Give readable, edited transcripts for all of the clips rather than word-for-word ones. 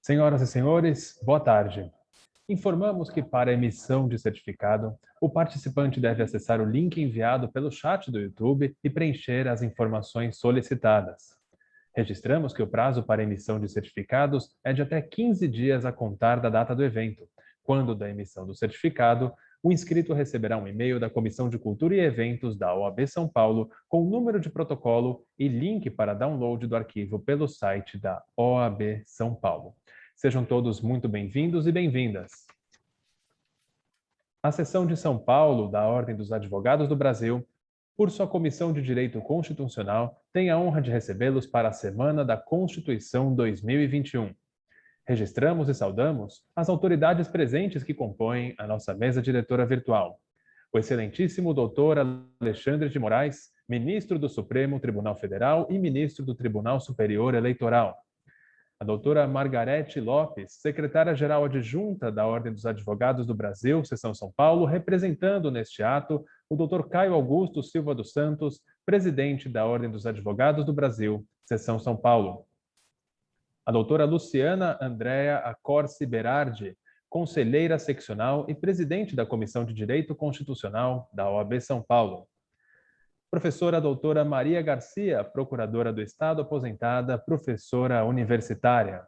Senhoras e senhores, boa tarde. Informamos que, para a emissão de certificado, o participante deve acessar o link enviado pelo chat do YouTube e preencher as informações solicitadas. Registramos que o prazo para emissão de certificados é de até 15 dias a contar da data do evento. Quando da emissão do certificado, o inscrito receberá um e-mail da Comissão de Cultura e Eventos da OAB São Paulo com o número de protocolo e link para download do arquivo pelo site da OAB São Paulo. Sejam todos muito bem-vindos e bem-vindas. A Seção de São Paulo da Ordem dos Advogados do Brasil, por sua Comissão de Direito Constitucional, tem a honra de recebê-los para a Semana da Constituição 2021. Registramos e saudamos as autoridades presentes que compõem a nossa mesa diretora virtual. O excelentíssimo doutor Alexandre de Moraes, ministro do Supremo Tribunal Federal e ministro do Tribunal Superior Eleitoral. A doutora Margarete Lopes, secretária-geral adjunta da Ordem dos Advogados do Brasil, Seção São Paulo, representando neste ato o doutor Caio Augusto Silva dos Santos, presidente da Ordem dos Advogados do Brasil, Seção São Paulo. A doutora Luciana Andréa Accorsi Berardi, conselheira seccional e presidente da Comissão de Direito Constitucional da OAB São Paulo. Professora doutora Maria Garcia, procuradora do Estado aposentada, professora universitária.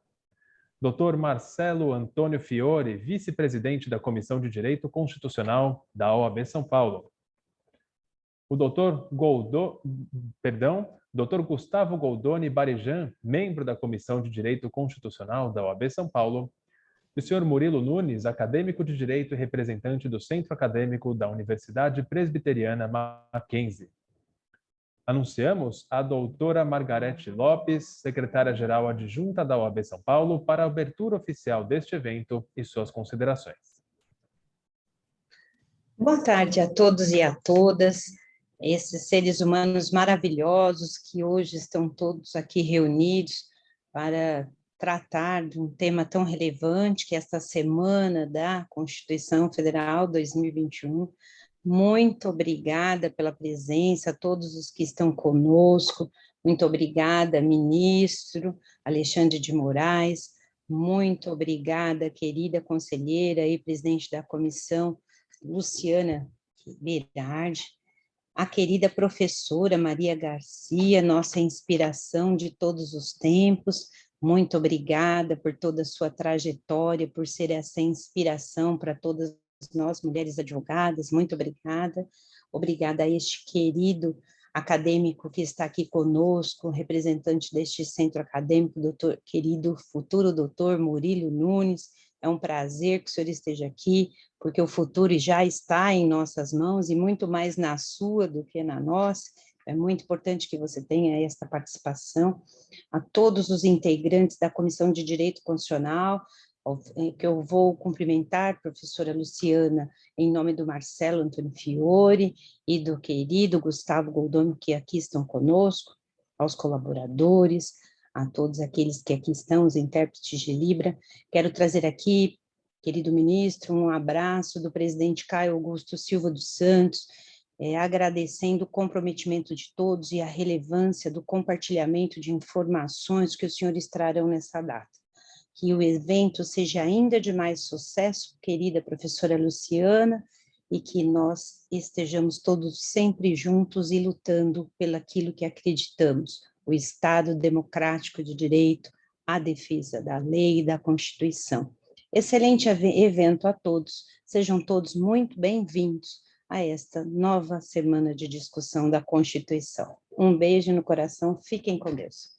Doutor Marcelo Antônio Fiore, vice-presidente da Comissão de Direito Constitucional da OAB São Paulo. O doutor Gustavo Goldoni Barijan, membro da Comissão de Direito Constitucional da OAB São Paulo. E o senhor Murilo Nunes, acadêmico de Direito e representante do Centro Acadêmico da Universidade Presbiteriana Mackenzie. Anunciamos a doutora Margarete Lopes, secretária-geral adjunta da OAB São Paulo, para a abertura oficial deste evento e suas considerações. Boa tarde a todos e a todas, esses seres humanos maravilhosos que hoje estão todos aqui reunidos para tratar de um tema tão relevante que é esta Semana da Constituição Federal 2021. Muito obrigada pela presença, a todos os que estão conosco. Muito obrigada, ministro Alexandre de Moraes. Muito obrigada, querida conselheira e presidente da comissão, Luciana Berardi. A querida professora Maria Garcia, nossa inspiração de todos os tempos. Muito obrigada por toda a sua trajetória, por ser essa inspiração para todas nós, mulheres advogadas, muito obrigada. Obrigada a este querido acadêmico que está aqui conosco, representante deste centro acadêmico, querido futuro doutor Murilo Nunes. É um prazer que o senhor esteja aqui, porque o futuro já está em nossas mãos e muito mais na sua do que na nossa. É muito importante que você tenha esta participação. A todos os integrantes da Comissão de Direito Constitucional, que eu vou cumprimentar, professora Luciana, em nome do Marcelo Antônio Fiore e do querido Gustavo Goldoni, que aqui estão conosco, aos colaboradores, a todos aqueles que aqui estão, os intérpretes de Libra. Quero trazer aqui, querido ministro, um abraço do presidente Caio Augusto Silva dos Santos, agradecendo o comprometimento de todos e a relevância do compartilhamento de informações que os senhores trarão nessa data. Que o evento seja ainda de mais sucesso, querida professora Luciana, e que nós estejamos todos sempre juntos e lutando pelaquilo que acreditamos, o Estado democrático de direito, a defesa da lei e da Constituição. Excelente evento a todos, sejam todos muito bem-vindos a esta nova semana de discussão da Constituição. Um beijo no coração, fiquem com Deus.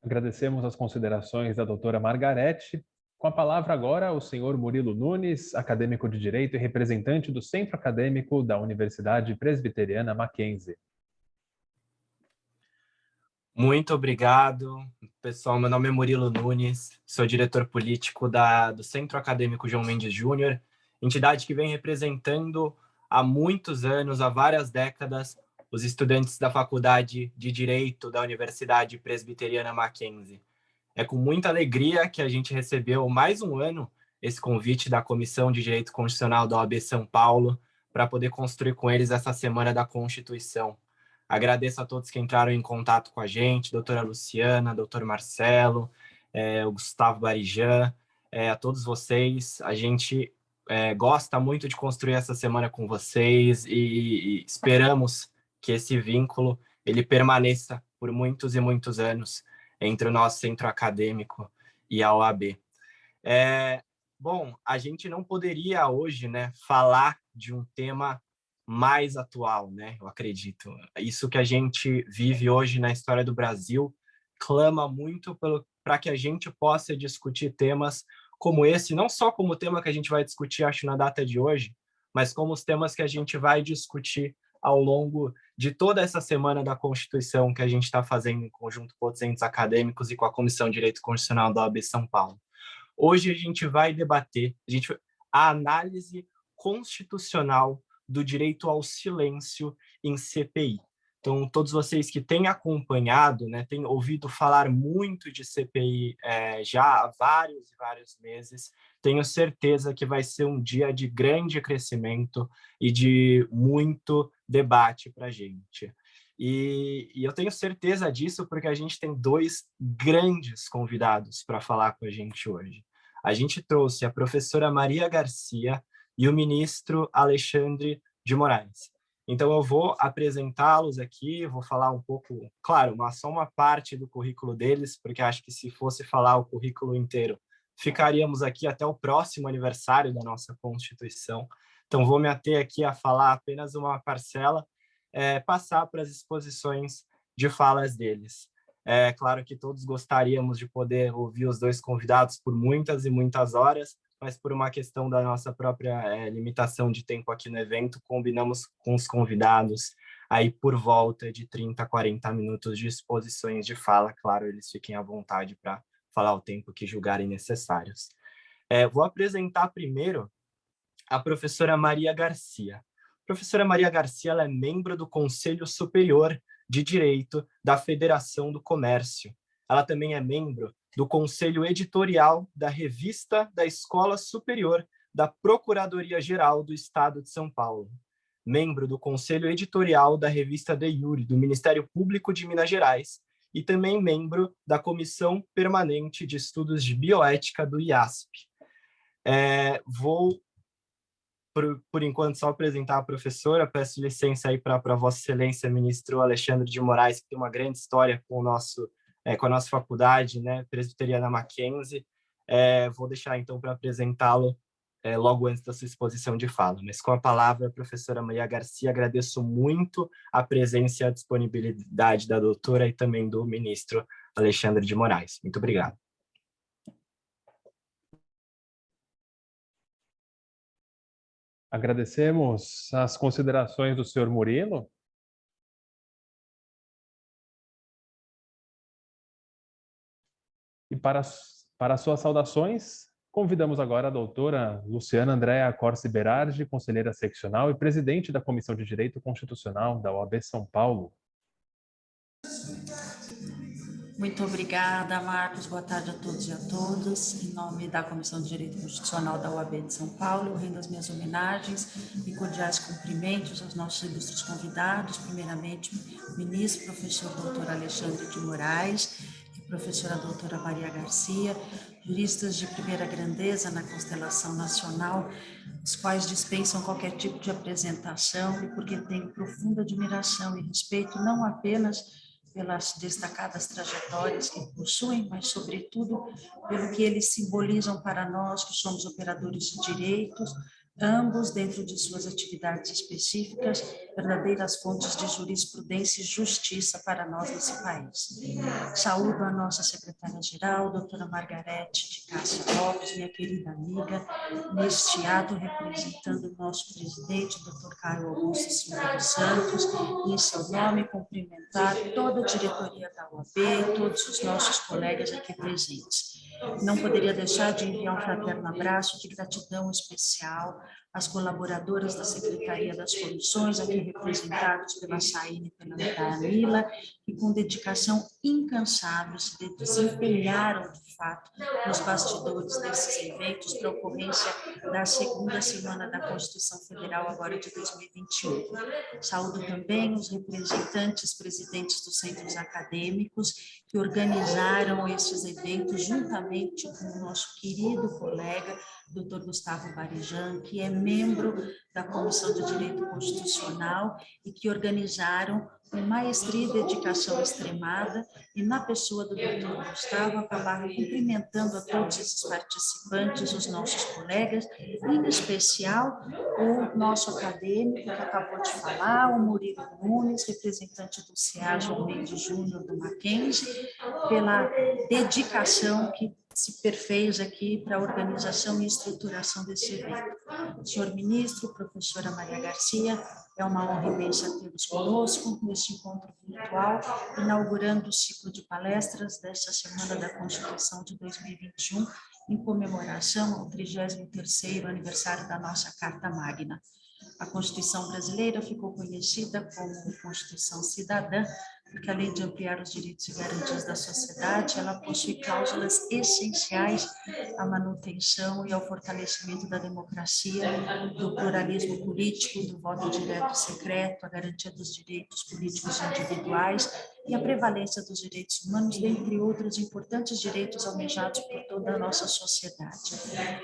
Agradecemos as considerações da doutora Margarete. Com a palavra agora, o senhor Murilo Nunes, acadêmico de Direito e representante do Centro Acadêmico da Universidade Presbiteriana Mackenzie. Muito obrigado, pessoal. Meu nome é Murilo Nunes, sou diretor político do Centro Acadêmico João Mendes Júnior, entidade que vem representando há muitos anos, há várias décadas, os estudantes da Faculdade de Direito da Universidade Presbiteriana Mackenzie. É com muita alegria que a gente recebeu mais um ano esse convite da Comissão de Direito Constitucional da OAB São Paulo para poder construir com eles essa Semana da Constituição. Agradeço a todos que entraram em contato com a gente, doutora Luciana, doutor Marcelo, o Gustavo Barijan, a todos vocês. A gente gosta muito de construir essa semana com vocês e esperamos que esse vínculo ele permaneça por muitos e muitos anos entre o nosso centro acadêmico e a OAB. Bom, a gente não poderia hoje, né, falar de um tema mais atual, né, eu acredito. Isso que a gente vive hoje na história do Brasil clama muito para que a gente possa discutir temas como esse, não só como o tema que a gente vai discutir, acho, na data de hoje, mas como os temas que a gente vai discutir ao longo de toda essa semana da Constituição que a gente está fazendo em conjunto com outros entes acadêmicos e com a Comissão de Direito Constitucional da OAB São Paulo. Hoje a gente vai debater a análise constitucional do direito ao silêncio em CPI. Então, todos vocês que têm acompanhado, né, têm ouvido falar muito de CPI já há vários e vários meses, tenho certeza que vai ser um dia de grande crescimento e de muito debate para a gente. E eu tenho certeza disso porque a gente tem dois grandes convidados para falar com a gente hoje. A gente trouxe a professora Maria Garcia e o ministro Alexandre de Moraes. Então, eu vou apresentá-los aqui, vou falar um pouco, claro, só uma parte do currículo deles, porque acho que se fosse falar o currículo inteiro, ficaríamos aqui até o próximo aniversário da nossa Constituição. Então, vou me ater aqui a falar apenas uma parcela, passar para as exposições de falas deles. É claro que todos gostaríamos de poder ouvir os dois convidados por muitas e muitas horas, mas por uma questão da nossa própria limitação de tempo aqui no evento, combinamos com os convidados aí por volta de 30 a 40 minutos de exposições de fala. Claro, eles fiquem à vontade para falar o tempo que julgarem necessários. Vou apresentar primeiro a professora Maria Garcia. A professora Maria Garcia ela é membro do Conselho Superior de Direito da Federação do Comércio. Ela também é membro do Conselho Editorial da Revista da Escola Superior da Procuradoria-Geral do Estado de São Paulo, membro do Conselho Editorial da Revista De Iure, do Ministério Público de Minas Gerais, e também membro da Comissão Permanente de Estudos de Bioética do IASP. Vou, por enquanto, só apresentar a professora, peço licença aí para Vossa Excelência, ministro Alexandre de Moraes, que tem uma grande história com a nossa faculdade, né, Presbiteriana Mackenzie. Vou deixar, então, para apresentá-lo logo antes da sua exposição de fala. Mas com a palavra, a professora Maria Garcia, agradeço muito a presença e a disponibilidade da doutora e também do ministro Alexandre de Moraes. Muito obrigado. Agradecemos as considerações do senhor Murilo. E para suas saudações, convidamos agora a doutora Luciana Andréa Corsi Berardi, conselheira seccional e presidente da Comissão de Direito Constitucional da OAB São Paulo. Muito obrigada, Marcos. Boa tarde a todos e a todas. Em nome da Comissão de Direito Constitucional da OAB de São Paulo, eu rendo as minhas homenagens e cordiais cumprimentos aos nossos ilustres convidados, primeiramente o ministro, professor doutor Alexandre de Moraes e professora doutora Maria Garcia, juristas de primeira grandeza na constelação nacional, os quais dispensam qualquer tipo de apresentação e porque tenho profunda admiração e respeito não apenas pelas destacadas trajetórias que possuem, mas, sobretudo, pelo que eles simbolizam para nós, que somos operadores de direitos, ambos, dentro de suas atividades específicas, verdadeiras fontes de jurisprudência e justiça para nós nesse país. Saúdo a nossa secretária-geral, doutora Margarete de Cássia Lopes, minha querida amiga, neste ato representando o nosso presidente, doutor Caio Augusto Silva dos Santos, e em seu nome cumprimentar toda a diretoria da OAB e todos os nossos colegas aqui presentes. Não poderia deixar de enviar um fraterno abraço de gratidão especial as colaboradoras da Secretaria das Comissões, aqui representados pela Saíne e pela Danila, que com dedicação incansável se desempenharam, de fato, nos bastidores desses eventos para a ocorrência da segunda semana da Constituição Federal, agora de 2021. Saúdo também os representantes presidentes dos centros acadêmicos que organizaram esses eventos juntamente com o nosso querido colega, Dr. Gustavo Barijan, que é membro da Comissão de Direito Constitucional e que organizaram com maestria e dedicação extremada, e na pessoa do Dr. Gustavo acabaram cumprimentando a todos esses participantes, os nossos colegas, em especial o nosso acadêmico que acabou de falar, o Murilo Nunes, representante do CEA João Mendes Júnior do Mackenzie, pela dedicação que se perfez aqui para a organização e estruturação desse evento. Senhor ministro, professora Maria Garcia, é uma honra imensa tê-los conosco neste encontro virtual, inaugurando o ciclo de palestras desta Semana da Constituição de 2021, em comemoração ao 33º aniversário da nossa Carta Magna. A Constituição brasileira ficou conhecida como Constituição Cidadã, porque além de ampliar os direitos e garantias da sociedade, ela possui cláusulas essenciais à manutenção e ao fortalecimento da democracia, do pluralismo político, do voto direto e secreto, a garantia dos direitos políticos individuais e a prevalência dos direitos humanos, dentre outros importantes direitos almejados por toda a nossa sociedade.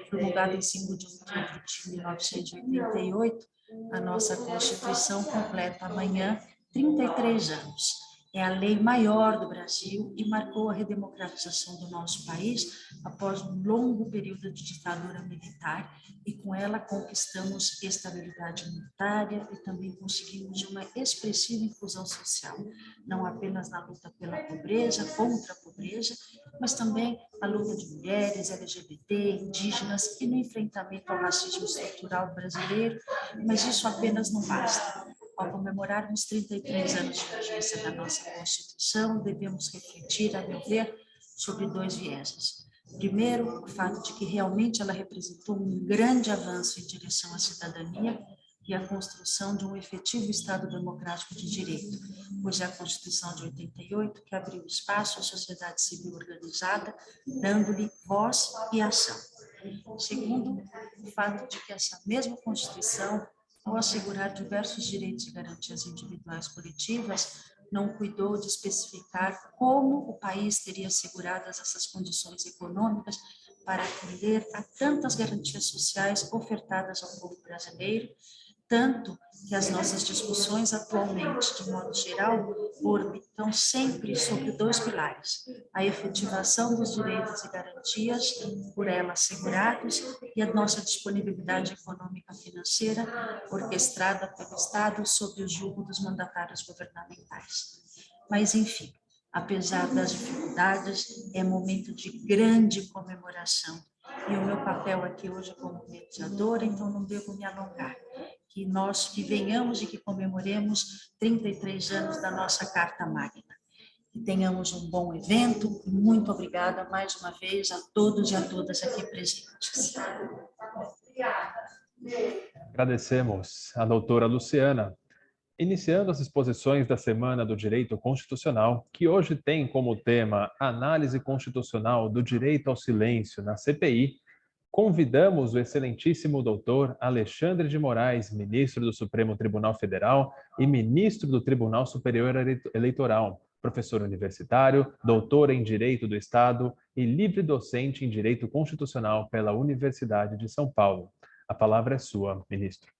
Promulgada em 5 de outubro de 1988, a nossa Constituição completa amanhã 33 anos. É a lei maior do Brasil e marcou a redemocratização do nosso país após um longo período de ditadura militar, e com ela conquistamos estabilidade monetária e também conseguimos uma expressiva inclusão social, não apenas na luta pela pobreza, contra a pobreza, mas também na luta de mulheres, LGBT, indígenas e no enfrentamento ao racismo estrutural brasileiro, mas isso apenas não basta. Ao comemorarmos 33 anos de vigência da nossa Constituição, devemos refletir, a meu ver, sobre 2 vieses. Primeiro, o fato de que realmente ela representou um grande avanço em direção à cidadania e à construção de um efetivo Estado democrático de direito, pois é a Constituição de 88 que abriu espaço à sociedade civil organizada, dando-lhe voz e ação. Segundo, o fato de que essa mesma Constituição, ao assegurar diversos direitos e garantias individuais coletivas, não cuidou de especificar como o país teria asseguradas essas condições econômicas para atender a tantas garantias sociais ofertadas ao povo brasileiro, tanto que as nossas discussões atualmente, de modo geral, orbitam sempre sobre 2 pilares: a efetivação dos direitos e garantias por ela assegurados e a nossa disponibilidade econômica financeira orquestrada pelo Estado sob o jugo dos mandatários governamentais. Mas, enfim, apesar das dificuldades, é momento de grande comemoração. E o meu papel aqui hoje como mediadora, então não devo me alongar. Que venhamos e que comemoremos 33 anos da nossa Carta Magna. Que tenhamos um bom evento e muito obrigada mais uma vez a todos e a todas aqui presentes. Agradecemos a doutora Luciana. Iniciando as exposições da Semana do Direito Constitucional, que hoje tem como tema Análise Constitucional do Direito ao Silêncio na CPI, convidamos o excelentíssimo doutor Alexandre de Moraes, ministro do Supremo Tribunal Federal e ministro do Tribunal Superior Eleitoral, professor universitário, doutor em Direito do Estado e livre docente em Direito Constitucional pela Universidade de São Paulo. A palavra é sua, ministro.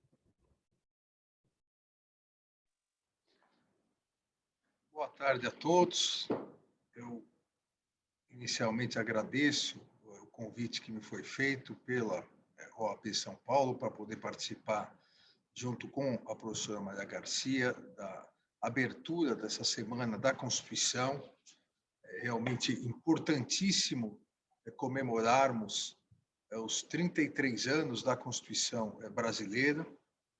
Boa tarde a todos. Eu inicialmente agradeço o convite que me foi feito pela OAB São Paulo para poder participar, junto com a professora Maria Garcia, da abertura dessa Semana da Constituição. É realmente importantíssimo comemorarmos os 33 anos da Constituição brasileira.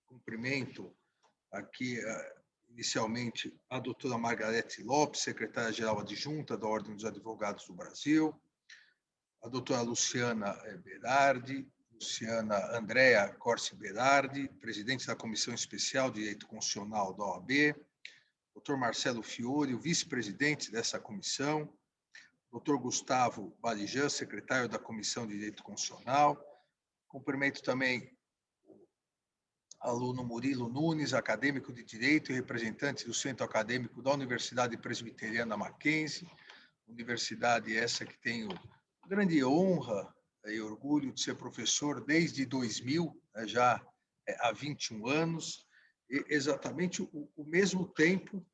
Cumprimento aqui inicialmente a doutora Margarete Lopes, secretária-geral adjunta da Ordem dos Advogados do Brasil, a doutora Luciana Berardi, Luciana Andréa Corsi Berardi, presidente da Comissão Especial de Direito Constitucional da OAB, Dr. Marcelo Fiore, o vice-presidente dessa comissão, Dr. Gustavo Balijan, secretário da Comissão de Direito Constitucional. Cumprimento também o aluno Murilo Nunes, acadêmico de Direito e representante do Centro Acadêmico da Universidade Presbiteriana Mackenzie, universidade essa que tenho grande honra e orgulho de ser professor desde 2000, já há 21 anos, e exatamente o mesmo tempo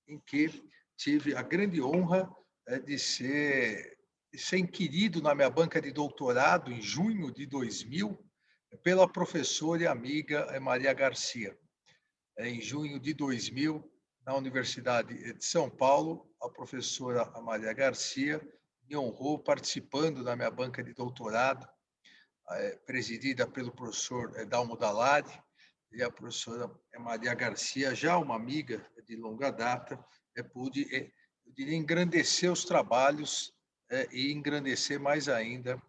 em que tive a grande honra de ser inquirido na minha banca de doutorado, em junho de 2000, pela professora e amiga Maria Garcia. Em junho de 2000, na Universidade de São Paulo, a professora Maria Garcia me honrou participando da minha banca de doutorado, presidida pelo professor Dalmo Dallari, e a professora Maria Garcia, já uma amiga de longa data, pude, eu diria, engrandecer os trabalhos e engrandecer mais ainda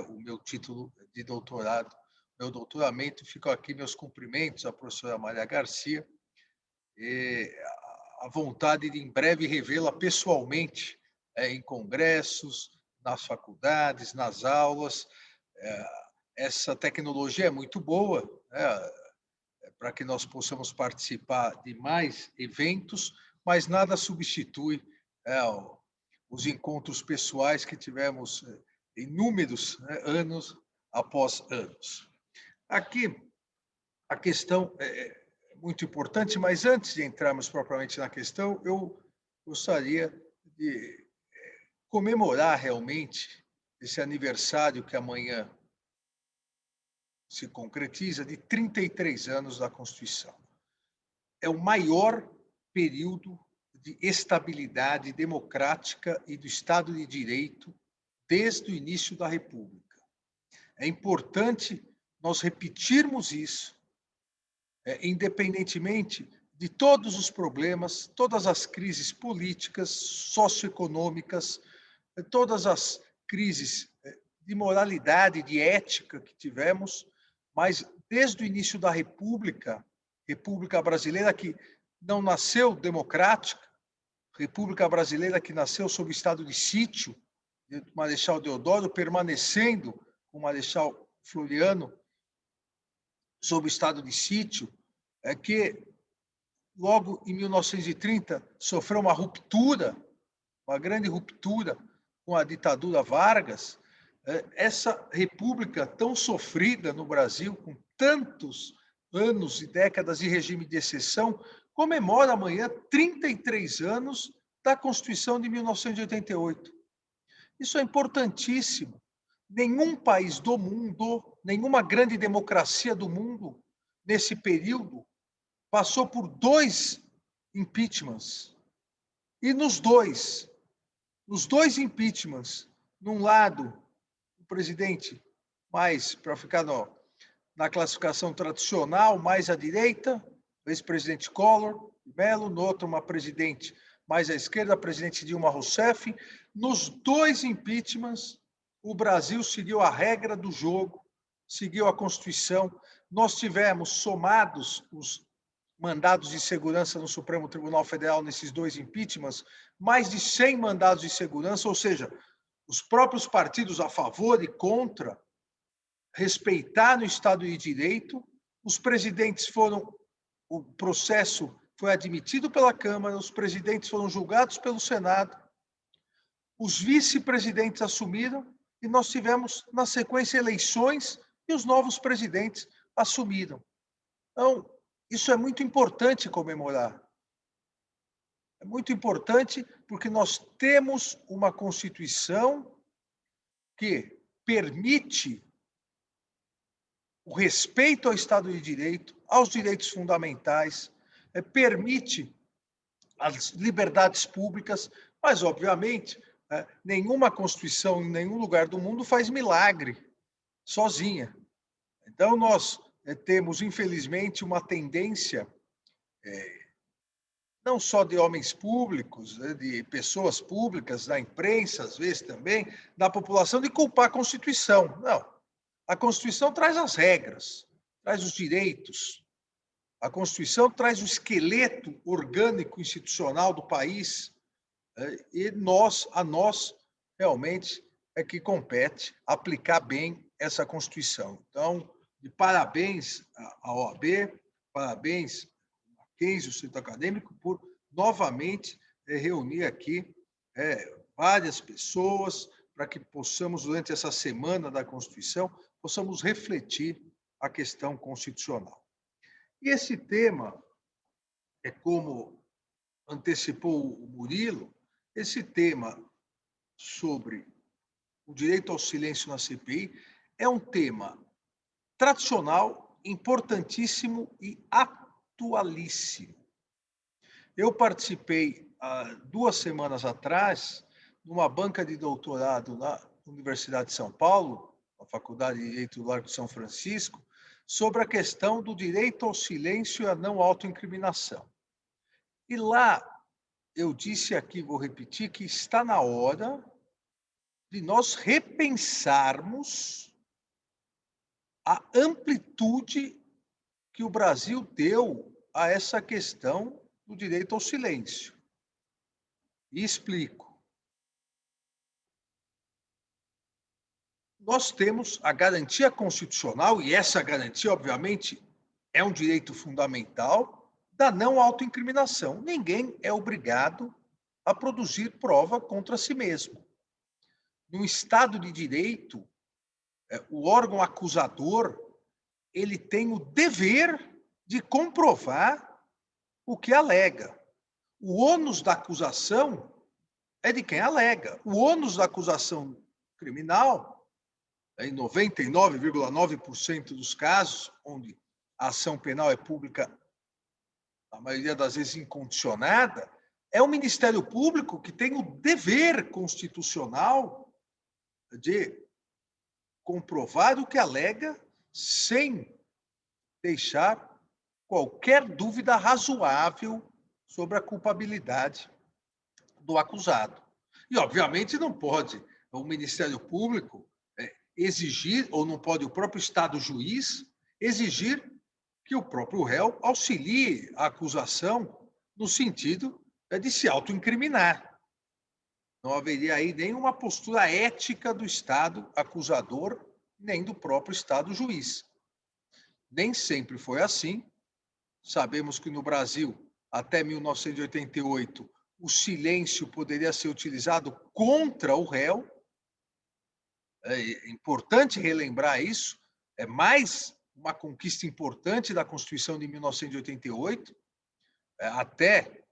o meu título de doutorado, meu doutoramento. Ficam aqui meus cumprimentos à professora Maria Garcia e a vontade de em breve revê-la pessoalmente em congressos, nas faculdades, nas aulas. Essa tecnologia é muito boa, para que nós possamos participar de mais eventos, mas nada substitui os encontros pessoais que tivemos inúmeros anos após anos. Aqui, a questão é muito importante, mas antes de entrarmos propriamente na questão, eu gostaria de comemorar realmente esse aniversário que amanhã se concretiza de 33 anos da Constituição. É o maior período de estabilidade democrática e do Estado de Direito desde o início da República. É importante nós repetirmos isso, independentemente de todos os problemas, todas as crises políticas, socioeconômicas, todas as crises de moralidade, de ética que tivemos, mas desde o início da República Brasileira, que não nasceu democrática, República Brasileira que nasceu sob o estado de sítio, de Marechal Deodoro, permanecendo com o Marechal Floriano sob o estado de sítio, que logo em 1930 sofreu uma ruptura, uma grande ruptura com a ditadura Vargas. Essa república tão sofrida no Brasil, com tantos anos e décadas de regime de exceção, comemora amanhã 33 anos da Constituição de 1988. Isso é importantíssimo. Nenhum país do mundo, nenhuma grande democracia do mundo, nesse período, passou por 2 impeachments. E nos dois impeachments, num lado, o presidente mais, para ficar na classificação tradicional, mais à direita, o ex-presidente Collor Mello, no outro uma presidente mais à esquerda, a presidente Dilma Rousseff. Nos 2 impeachments, o Brasil seguiu a regra do jogo, seguiu a Constituição. Nós tivemos, somados os mandados de segurança no Supremo Tribunal Federal nesses 2 impeachments, mais de 100 mandados de segurança, ou seja, os próprios partidos a favor e contra respeitaram o Estado de Direito. Os presidentes o processo foi admitido pela Câmara, os presidentes foram julgados pelo Senado, os vice-presidentes assumiram e nós tivemos, na sequência, eleições e os novos presidentes assumiram. Então, isso é muito importante comemorar. É muito importante porque nós temos uma Constituição que permite o respeito ao Estado de Direito, aos direitos fundamentais, permite as liberdades públicas, mas, obviamente, nenhuma Constituição em nenhum lugar do mundo faz milagre sozinha. Então, nós temos, infelizmente, uma tendência, não só de homens públicos, de pessoas públicas, da imprensa, às vezes também, da população, de culpar a Constituição. Não. A Constituição traz as regras, traz os direitos. A Constituição traz o esqueleto orgânico institucional do país, e a nós realmente é que compete aplicar bem essa Constituição. Então, de parabéns à OAB, parabéns a Mackenzie, o Centro Acadêmico, por novamente reunir aqui várias pessoas para que possamos, durante essa semana da Constituição, possamos refletir a questão constitucional. E esse tema, como antecipou o Murilo, esse tema sobre o direito ao silêncio na CPI é um tema tradicional, importantíssimo e atualíssimo. Eu participei, há 2 semanas atrás, numa banca de doutorado na Universidade de São Paulo, na Faculdade de Direito do Largo de São Francisco, sobre a questão do direito ao silêncio e à não autoincriminação. E lá eu disse aqui, vou repetir, que está na hora de nós repensarmos a amplitude que o Brasil deu a essa questão do direito ao silêncio. E explico. Nós temos a garantia constitucional, e essa garantia, obviamente, é um direito fundamental, da não autoincriminação. Ninguém é obrigado a produzir prova contra si mesmo. No Estado de Direito, o órgão acusador, ele tem o dever de comprovar o que alega. O ônus da acusação é de quem alega. O ônus da acusação criminal, em 99,9% dos casos, onde a ação penal é pública, a maioria das vezes incondicionada, é o Ministério Público que tem o dever constitucional de comprovar o que alega sem deixar qualquer dúvida razoável sobre a culpabilidade do acusado. E, obviamente, não pode o Ministério Público exigir, ou não pode o próprio Estado juiz exigir que o próprio réu auxilie a acusação no sentido de se autoincriminar. Não haveria aí nenhuma postura ética do Estado acusador, nem do próprio Estado juiz. Nem sempre foi assim. Sabemos que no Brasil, até 1988, o silêncio poderia ser utilizado contra o réu. É importante relembrar isso. É mais uma conquista importante da Constituição de 1988. Até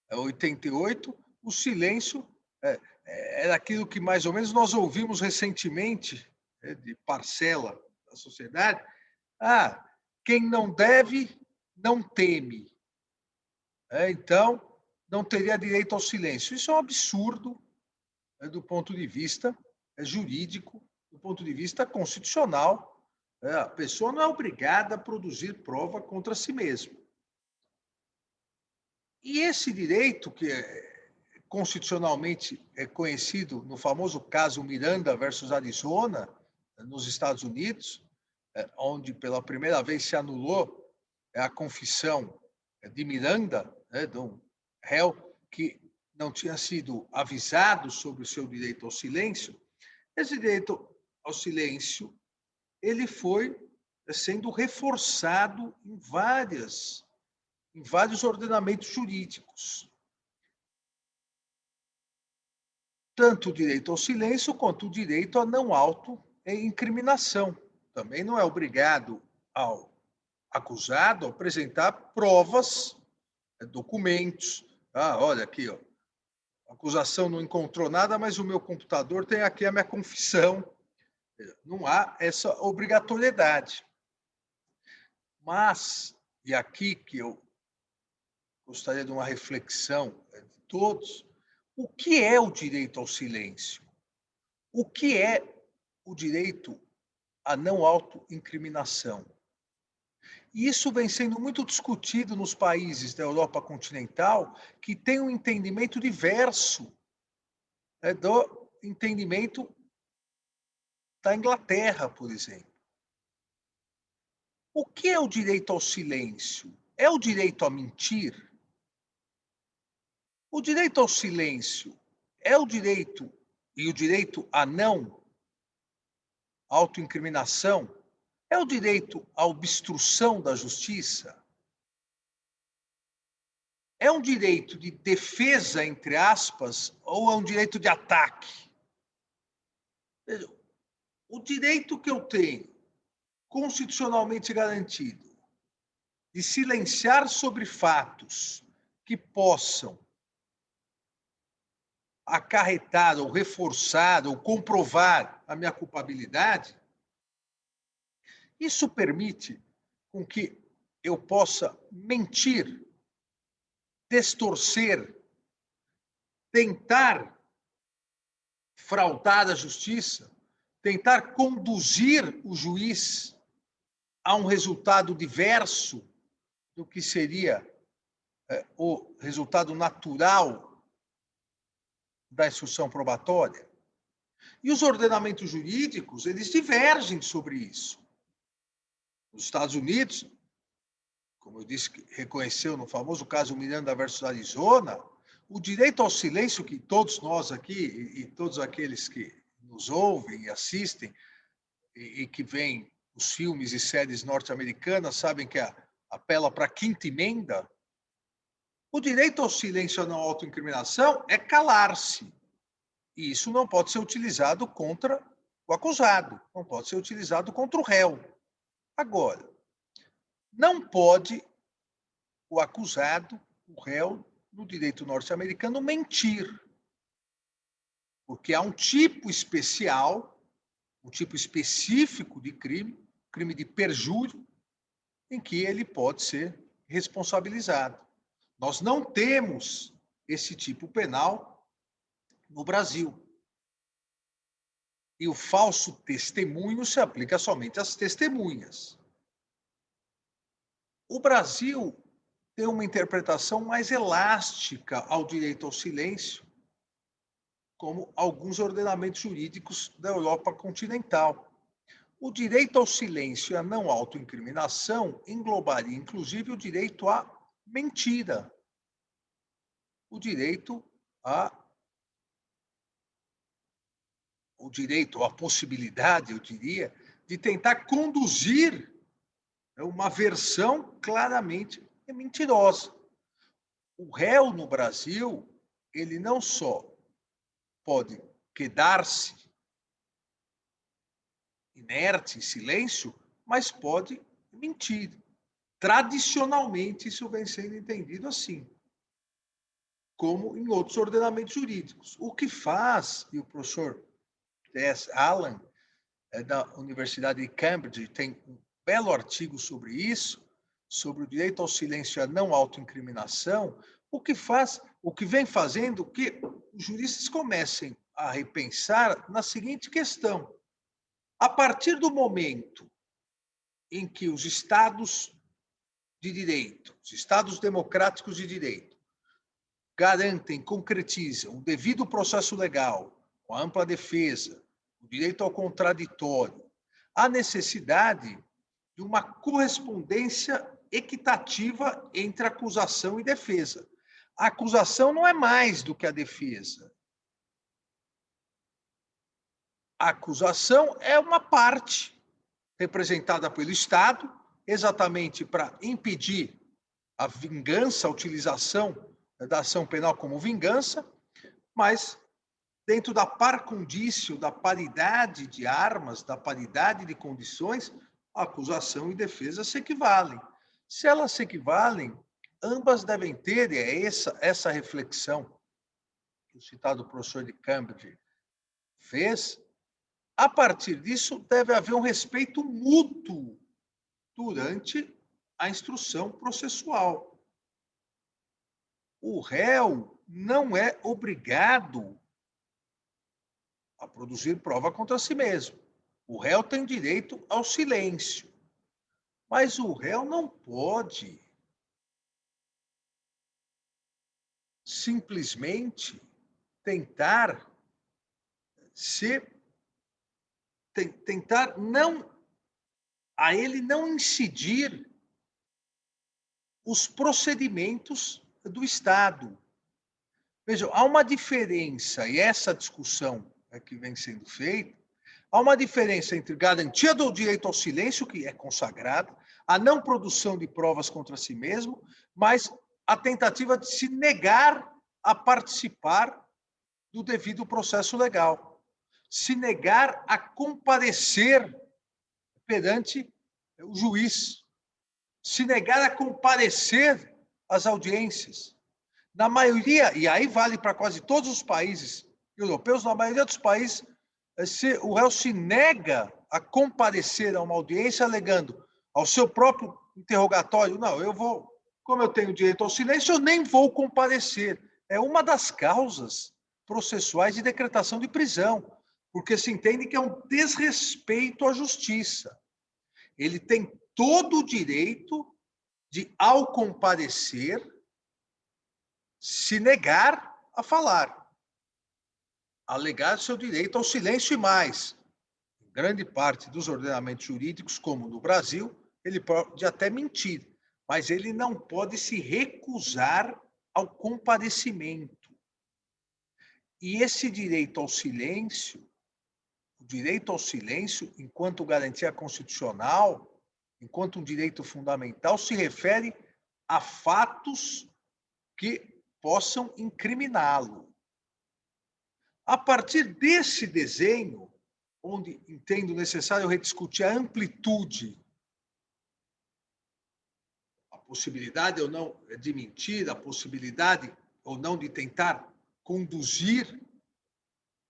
88, o silêncio era aquilo que mais ou menos nós ouvimos recentemente, de parcela da sociedade. Quem não deve, não teme. Então, não teria direito ao silêncio. Isso é um absurdo do ponto de vista jurídico, do ponto de vista constitucional. A pessoa não é obrigada a produzir prova contra si mesma. E esse direito, que constitucionalmente é conhecido no famoso caso Miranda versus Arizona, nos Estados Unidos, onde pela primeira vez se anulou a confissão de Miranda, de um réu que não tinha sido avisado sobre o seu direito ao silêncio. Esse direito ao silêncio ele foi sendo reforçado em vários ordenamentos jurídicos. Tanto o direito ao silêncio quanto o direito à não autoincriminação. Também não é obrigado ao acusado a apresentar provas, documentos. Olha aqui, a acusação não encontrou nada, mas o meu computador tem aqui a minha confissão. Não há essa obrigatoriedade. Mas, e aqui que eu gostaria de uma reflexão de todos, o que é o direito ao silêncio? O que é o direito à não autoincriminação? E isso vem sendo muito discutido nos países da Europa continental, que têm um entendimento diverso do entendimento da Inglaterra, por exemplo. O que é o direito ao silêncio? É o direito a mentir? O direito ao silêncio é o direito e o direito à não autoincriminação? É o direito à obstrução da justiça? É um direito de defesa, entre aspas, ou é um direito de ataque? O direito que eu tenho, constitucionalmente garantido, de silenciar sobre fatos que possam acarretar ou reforçar ou comprovar a minha culpabilidade, isso permite com que eu possa mentir, distorcer, tentar fraudar a justiça, tentar conduzir o juiz a um resultado diverso do que seria o resultado natural da instrução probatória. E os ordenamentos jurídicos, eles divergem sobre isso. Nos Estados Unidos, como eu disse, reconheceu no famoso caso Miranda versus Arizona, o direito ao silêncio que todos nós aqui e todos aqueles que nos ouvem e assistem e que veem os filmes e séries norte-americanas sabem que apela para a quinta emenda. O direito ao silêncio e à não autoincriminação é calar-se. E isso não pode ser utilizado contra o acusado, não pode ser utilizado contra o réu. Agora, não pode o acusado, o réu, no direito norte-americano, mentir. Porque há um tipo especial, um tipo específico de crime, crime de perjúrio, em que ele pode ser responsabilizado. Nós não temos esse tipo penal no Brasil. E o falso testemunho se aplica somente às testemunhas. O Brasil tem uma interpretação mais elástica ao direito ao silêncio, como alguns ordenamentos jurídicos da Europa continental. O direito ao silêncio e à não autoincriminação englobaria, inclusive, o direito à mentira, o direito à possibilidade, eu diria, de tentar conduzir uma versão claramente mentirosa. O réu no Brasil, ele não só pode quedar-se inerte, em silêncio, mas pode mentir. Tradicionalmente, isso vem sendo entendido assim, como em outros ordenamentos jurídicos. O que faz, e o professor T.S. Allen, da Universidade de Cambridge, tem um belo artigo sobre isso, sobre o direito ao silêncio e à não autoincriminação, o que vem fazendo que os juristas comecem a repensar na seguinte questão: a partir do momento em que os Estados de direito, os Estados democráticos de direito, garantem, concretizam o devido processo legal, com a ampla defesa, o direito ao contraditório, a necessidade de uma correspondência equitativa entre acusação e defesa. A acusação não é mais do que a defesa. A acusação é uma parte representada pelo Estado, exatamente para impedir a vingança, a utilização da ação penal como vingança, mas dentro da par condicio, da paridade de armas, da paridade de condições, a acusação e defesa se equivalem. Se elas se equivalem, ambas devem ter essa reflexão que o citado professor de Cambridge fez. A partir disso, deve haver um respeito mútuo durante a instrução processual. O réu não é obrigado a produzir prova contra si mesmo. O réu tem direito ao silêncio, mas o réu não pode simplesmente tentar não a ele não incidir os procedimentos do Estado. Vejam, há uma diferença, e essa discussão que vem sendo feita, há uma diferença entre garantia do direito ao silêncio, que é consagrada, a não produção de provas contra si mesmo, mas a tentativa de se negar a participar do devido processo legal, se negar a comparecer perante o juiz, se negar a comparecer às audiências. Na maioria, e aí vale para quase todos os países europeus, na maioria dos países, o réu se nega a comparecer a uma audiência alegando ao seu próprio interrogatório, não, eu vou, como eu tenho direito ao silêncio, eu nem vou comparecer. É uma das causas processuais de decretação de prisão, porque se entende que é um desrespeito à justiça. Ele tem todo o direito de, ao comparecer, se negar a falar, alegar seu direito ao silêncio e mais. Em grande parte dos ordenamentos jurídicos, como no Brasil, ele pode até mentir, mas ele não pode se recusar ao comparecimento. E esse direito ao silêncio, o direito ao silêncio, enquanto garantia constitucional, enquanto um direito fundamental, se refere a fatos que possam incriminá-lo. A partir desse desenho, onde entendo necessário rediscutir a amplitude, a possibilidade ou não de mentir, a possibilidade ou não de tentar conduzir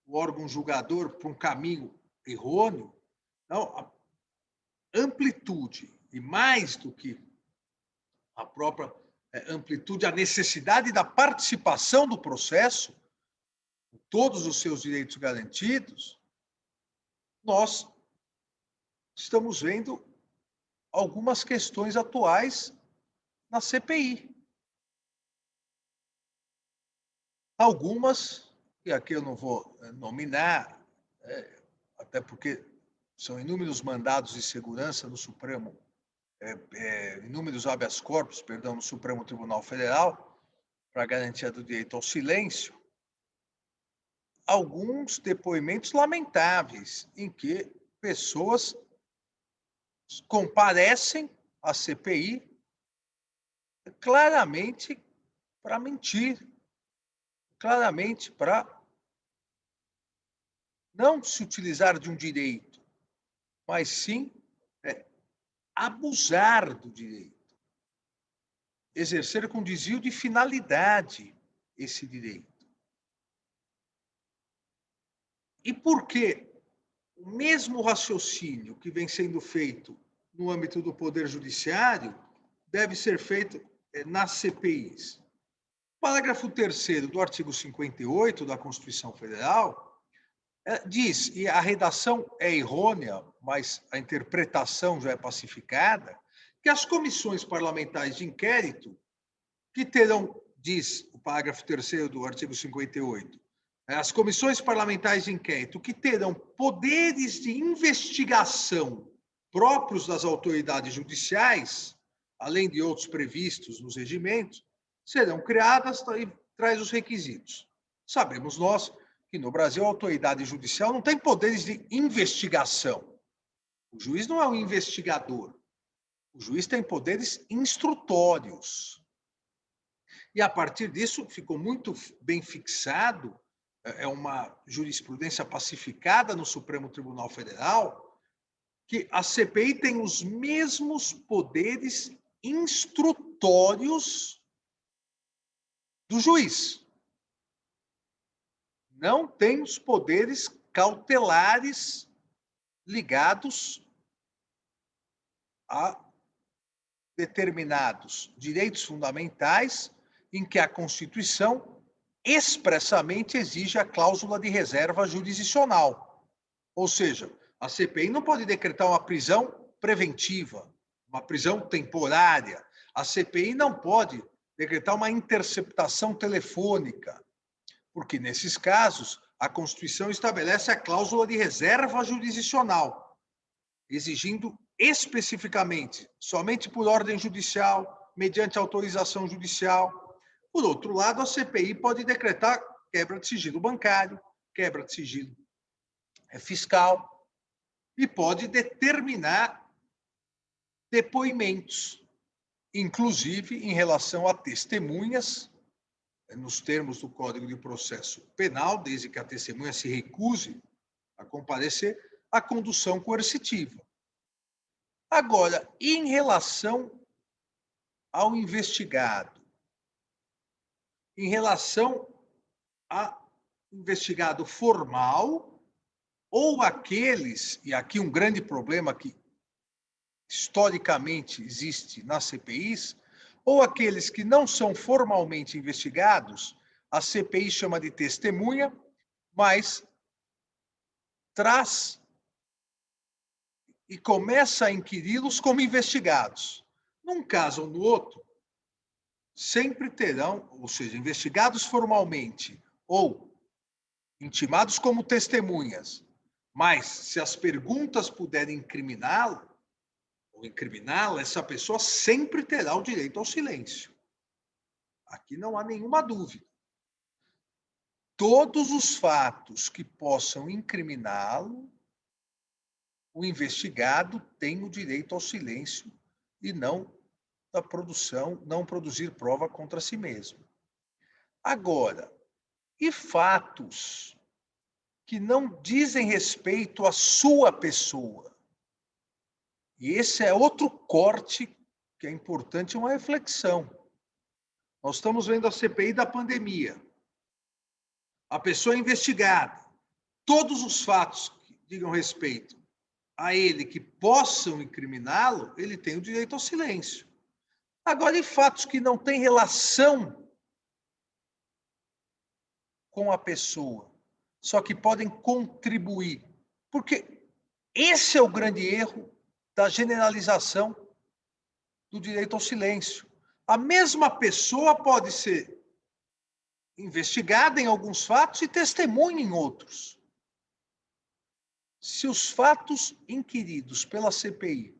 o órgão julgador para um caminho errôneo, não, a amplitude, e mais do que a própria amplitude, a necessidade da participação do processo, com todos os seus direitos garantidos, nós estamos vendo algumas questões atuais na CPI. Algumas, e aqui eu não vou nominar, até porque são inúmeros mandados de segurança no Supremo, inúmeros habeas corpus, perdão, no Supremo Tribunal Federal, para a garantia do direito ao silêncio, alguns depoimentos lamentáveis em que pessoas comparecem à CPI claramente para mentir, claramente para não se utilizar de um direito, mas sim abusar do direito, exercer com desvio de finalidade esse direito. E por que o mesmo raciocínio que vem sendo feito no âmbito do Poder Judiciário deve ser feito nas CPIs? O parágrafo 3º do artigo 58 da Constituição Federal diz, e a redação é errônea, mas a interpretação já é pacificada, que as comissões parlamentares de inquérito, que terão, diz o parágrafo 3º do artigo 58, as comissões parlamentares de inquérito, que terão poderes de investigação próprios das autoridades judiciais, além de outros previstos nos regimentos, serão criadas e traz os requisitos. Sabemos nós que no Brasil a autoridade judicial não tem poderes de investigação. O juiz não é um investigador. O juiz tem poderes instrutórios. E a partir disso ficou muito bem fixado, é uma jurisprudência pacificada no Supremo Tribunal Federal, que a CPI tem os mesmos poderes instrutórios do juiz. Não tem os poderes cautelares ligados a determinados direitos fundamentais em que a Constituição expressamente exige a cláusula de reserva jurisdicional. Ou seja, a CPI não pode decretar uma prisão preventiva, uma prisão temporária. A CPI não pode decretar uma interceptação telefônica, porque, nesses casos, a Constituição estabelece a cláusula de reserva jurisdicional, exigindo especificamente somente por ordem judicial, mediante autorização judicial. Por outro lado, a CPI pode decretar quebra de sigilo bancário, quebra de sigilo fiscal e pode determinar depoimentos, inclusive em relação a testemunhas, nos termos do Código de Processo Penal, desde que a testemunha se recuse a comparecer, a condução coercitiva. Agora, em relação ao investigado, em relação ao investigado formal, ou aqueles, e aqui um grande problema que historicamente existe nas CPIs, ou aqueles que não são formalmente investigados, a CPI chama de testemunha, mas traz e começa a inquiri-los como investigados. Num caso ou no outro, sempre terão, ou seja, investigados formalmente ou intimados como testemunhas, mas se as perguntas puderem incriminá-lo ou incriminá-la, essa pessoa sempre terá o direito ao silêncio. Aqui não há nenhuma dúvida. Todos os fatos que possam incriminá-lo, o investigado tem o direito ao silêncio e não da produção, não produzir prova contra si mesmo. Agora, e fatos que não dizem respeito à sua pessoa? E esse é outro corte que é importante, uma reflexão. Nós estamos vendo a CPI da pandemia. A pessoa é investigada. Todos os fatos que digam respeito a ele, que possam incriminá-lo, ele tem o direito ao silêncio. Agora, em fatos que não têm relação com a pessoa, só que podem contribuir. Porque esse é o grande erro da generalização do direito ao silêncio. A mesma pessoa pode ser investigada em alguns fatos e testemunha em outros. Se os fatos inquiridos pela CPI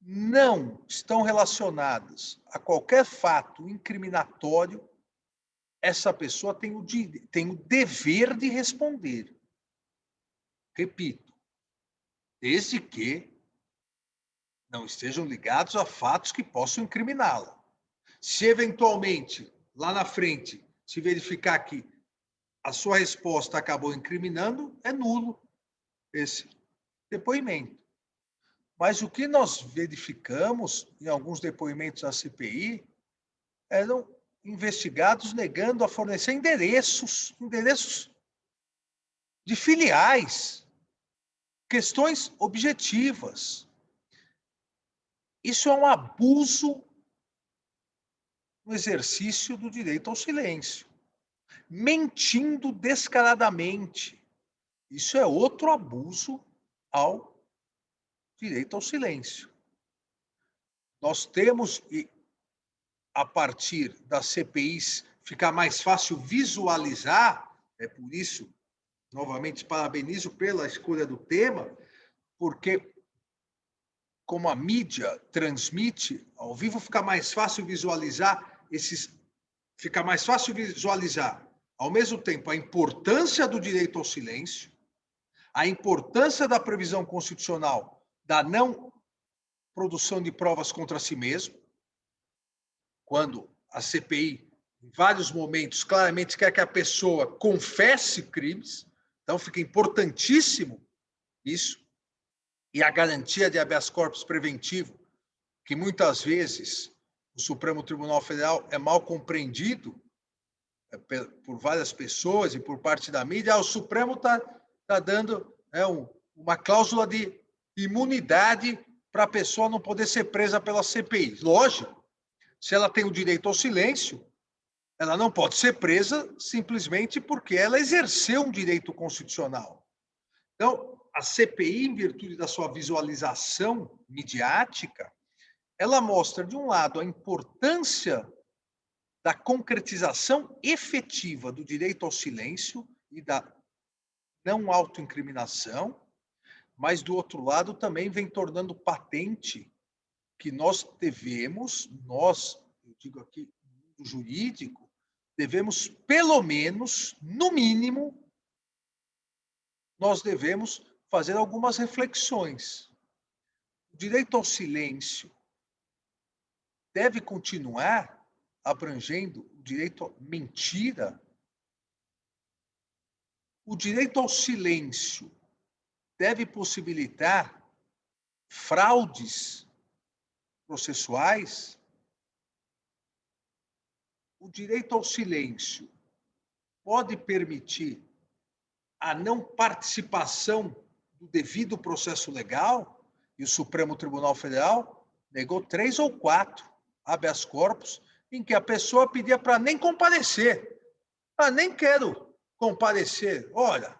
não estão relacionados a qualquer fato incriminatório, essa pessoa tem o dever de responder. Repito, desde que não estejam ligados a fatos que possam incriminá-la. Se eventualmente, lá na frente, se verificar que a sua resposta acabou incriminando, é nulo esse depoimento. Mas o que nós verificamos em alguns depoimentos da CPI eram investigados negando a fornecer endereços de filiais, questões objetivas. Isso é um abuso no exercício do direito ao silêncio. Mentindo descaradamente. Isso é outro abuso ao direito ao silêncio. Nós temos, a partir das CPIs, ficar mais fácil visualizar, é por isso, novamente, parabenizo pela escolha do tema, porque como a mídia transmite ao vivo, fica mais fácil visualizar ao mesmo tempo a importância do direito ao silêncio, a importância da previsão constitucional da não produção de provas contra si mesmo, quando a CPI, em vários momentos, claramente quer que a pessoa confesse crimes, então fica importantíssimo isso, e a garantia de habeas corpus preventivo, que muitas vezes o Supremo Tribunal Federal é mal compreendido por várias pessoas e por parte da mídia. O Supremo está dando uma cláusula de imunidade para a pessoa não poder ser presa pela CPI. Lógico, se ela tem o direito ao silêncio, ela não pode ser presa simplesmente porque ela exerceu um direito constitucional. Então, a CPI, em virtude da sua visualização midiática, ela mostra, de um lado, a importância da concretização efetiva do direito ao silêncio e da não autoincriminação. mas, do outro lado, também vem tornando patente que nós devemos, eu digo aqui, no jurídico, devemos, pelo menos, no mínimo, nós devemos fazer algumas reflexões. O direito ao silêncio deve continuar abrangendo o direito à mentira? O direito ao silêncio deve possibilitar fraudes processuais? O direito ao silêncio pode permitir a não participação do devido processo legal? E o Supremo Tribunal Federal negou 3 ou 4 habeas corpus em que a pessoa pedia para nem comparecer. Ah, nem quero comparecer. Olha,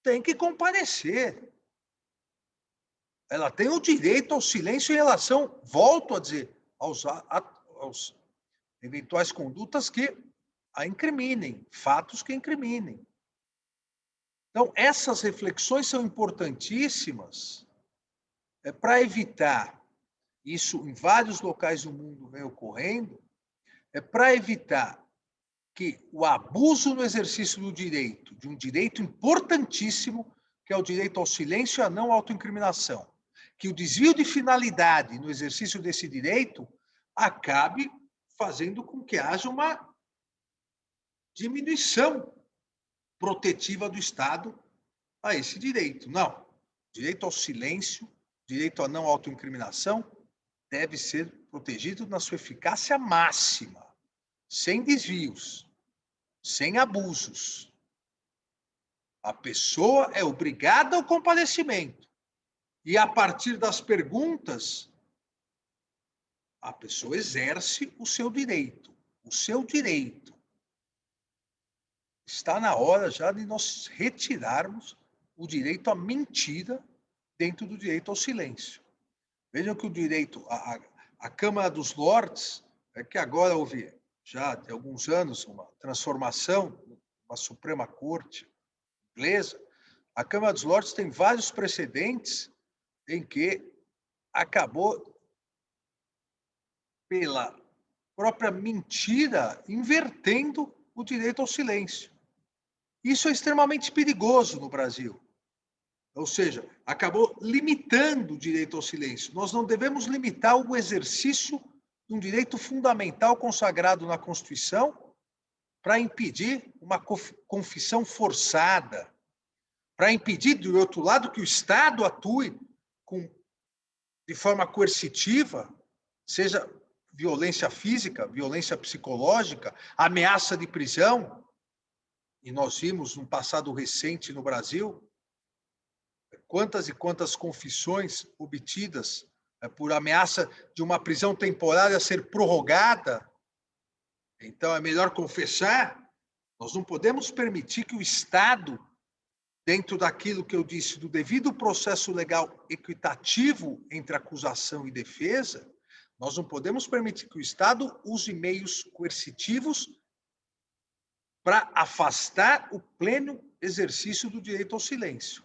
tem que comparecer. Ela tem o direito ao silêncio em relação, volto a dizer, aos eventuais condutas que a incriminem, fatos que incriminem. Então, essas reflexões são importantíssimas para evitar, isso em vários locais do mundo vem ocorrendo, para evitar que o abuso no exercício do direito, de um direito importantíssimo, que é o direito ao silêncio e à não autoincriminação, que o desvio de finalidade no exercício desse direito acabe fazendo com que haja uma diminuição protetiva do Estado a esse direito. Não. Direito ao silêncio, direito à não autoincriminação deve ser protegido na sua eficácia máxima, sem desvios, sem abusos. A pessoa é obrigada ao comparecimento. E, a partir das perguntas, a pessoa exerce o seu direito. O seu direito. Está na hora já de nós retirarmos o direito à mentira dentro do direito ao silêncio. Vejam que o direito, a Câmara dos Lordes, que agora houve já de alguns anos uma transformação, uma Suprema Corte inglesa, a Câmara dos Lordes tem vários precedentes em que acabou, pela própria mentira, invertendo o direito ao silêncio. Isso é extremamente perigoso no Brasil. Ou seja, acabou limitando o direito ao silêncio. Nós não devemos limitar o exercício de um direito fundamental consagrado na Constituição para impedir uma confissão forçada, para impedir, do outro lado, que o Estado atue de forma coercitiva, seja violência física, violência psicológica, ameaça de prisão. E nós vimos, no passado recente no Brasil, quantas e quantas confissões obtidas por ameaça de uma prisão temporária ser prorrogada. Então, é melhor confessar. Nós não podemos permitir que o Estado, dentro daquilo que eu disse, do devido processo legal equitativo entre acusação e defesa, nós não podemos permitir que o Estado use meios coercitivos para afastar o pleno exercício do direito ao silêncio.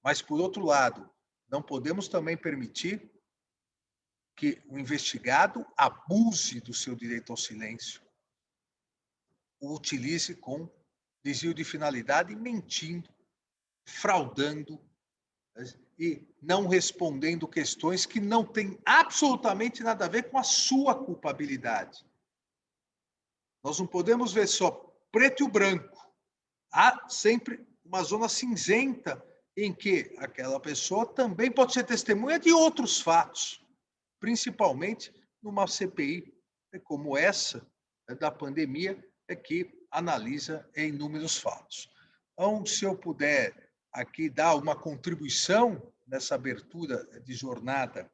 Mas, por outro lado, não podemos também permitir que o investigado abuse do seu direito ao silêncio, o utilize com desvio de finalidade, mentindo, fraudando e não respondendo questões que não têm absolutamente nada a ver com a sua culpabilidade. Nós não podemos ver só preto e o branco. Há sempre uma zona cinzenta em que aquela pessoa também pode ser testemunha de outros fatos, principalmente numa CPI como essa da pandemia, que analisa inúmeros fatos. Então, se eu puder aqui dar uma contribuição nessa abertura de jornada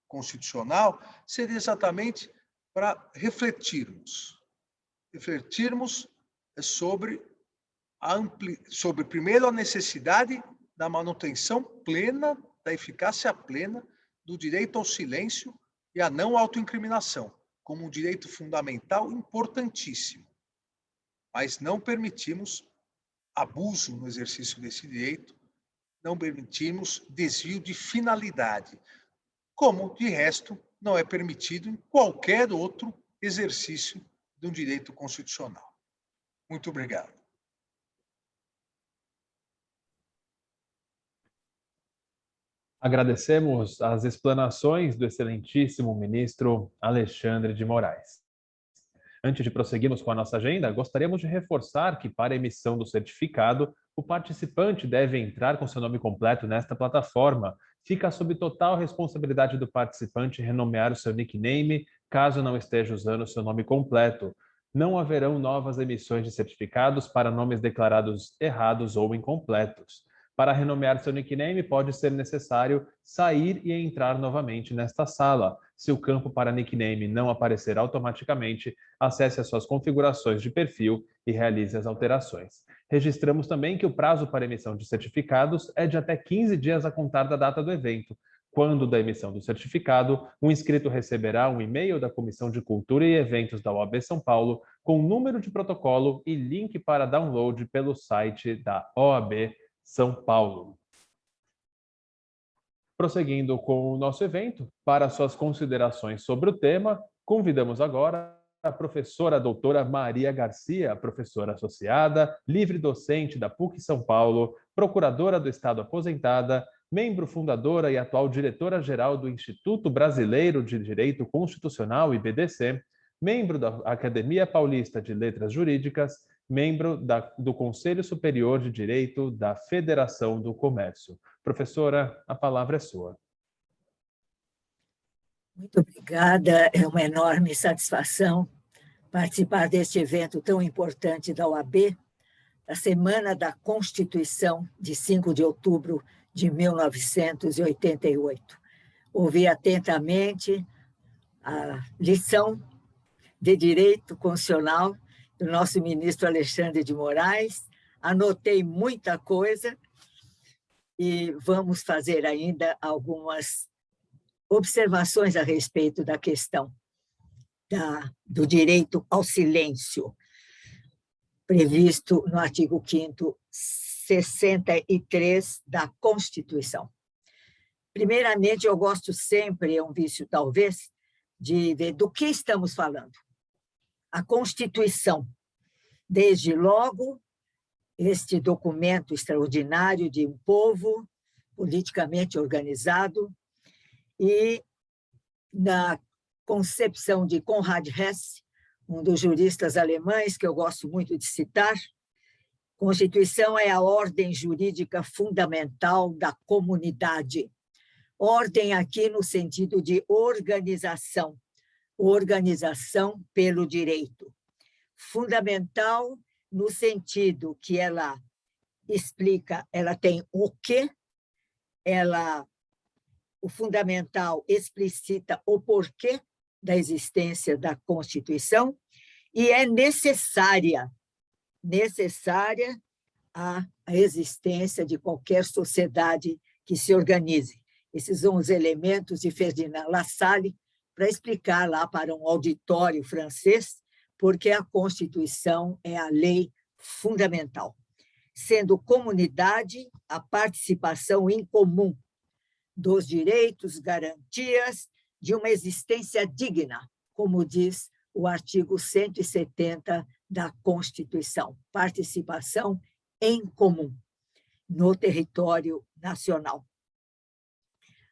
constitucional, seria exatamente para refletirmos sobre primeiro, a necessidade da manutenção plena, da eficácia plena do direito ao silêncio e à não autoincriminação, como um direito fundamental importantíssimo. Mas não permitimos abuso no exercício desse direito não permitimos desvio de finalidade, como, de resto, não é permitido em qualquer outro exercício de um direito constitucional. Muito obrigado. Agradecemos as explanações do excelentíssimo ministro Alexandre de Moraes. Antes de prosseguirmos com a nossa agenda, gostaríamos de reforçar que, para a emissão do certificado, o participante deve entrar com seu nome completo nesta plataforma. Fica sob total responsabilidade do participante renomear o seu nickname, caso não esteja usando o seu nome completo. Não haverão novas emissões de certificados para nomes declarados errados ou incompletos. Para renomear seu nickname, pode ser necessário sair e entrar novamente nesta sala. Se o campo para nickname não aparecer automaticamente, acesse as suas configurações de perfil e realize as alterações. Registramos também que o prazo para emissão de certificados é de até 15 dias a contar da data do evento. Quando da emissão do certificado, o inscrito receberá um e-mail da Comissão de Cultura e Eventos da OAB São Paulo com número de protocolo e link para download pelo site da OAB São Paulo. Prosseguindo com o nosso evento, para suas considerações sobre o tema, convidamos agora a professora doutora Maria Garcia, professora associada, livre docente da PUC São Paulo, procuradora do Estado aposentada, membro fundadora e atual diretora-geral do Instituto Brasileiro de Direito Constitucional, IBDC, membro da Academia Paulista de Letras Jurídicas, membro do Conselho Superior de Direito da Federação do Comércio. Professora, a palavra é sua. Muito obrigada, é uma enorme satisfação participar deste evento tão importante da OAB, a Semana da Constituição, de 5 de outubro de 1988. Ouvi atentamente a lição de Direito Constitucional do nosso ministro Alexandre de Moraes, anotei muita coisa e vamos fazer ainda algumas observações a respeito da questão do direito ao silêncio, previsto no artigo 5º, 63 da Constituição. Primeiramente, eu gosto sempre, é um vício talvez, de ver do que estamos falando. A Constituição, desde logo, este documento extraordinário de um povo politicamente organizado, e na concepção de Konrad Hess, um dos juristas alemães que eu gosto muito de citar, Constituição é a ordem jurídica fundamental da comunidade. Ordem aqui no sentido de organização, organização pelo direito. Fundamental no sentido que ela explica, ela tem o quê, o fundamental explicita o porquê da existência da Constituição e é necessária a existência de qualquer sociedade que se organize. Esses são os elementos de Ferdinand Lassalle para explicar lá para um auditório francês porque a Constituição é a lei fundamental, sendo comunidade a participação em comum dos direitos, garantias de uma existência digna, como diz o artigo 170 da Constituição, participação em comum no território nacional.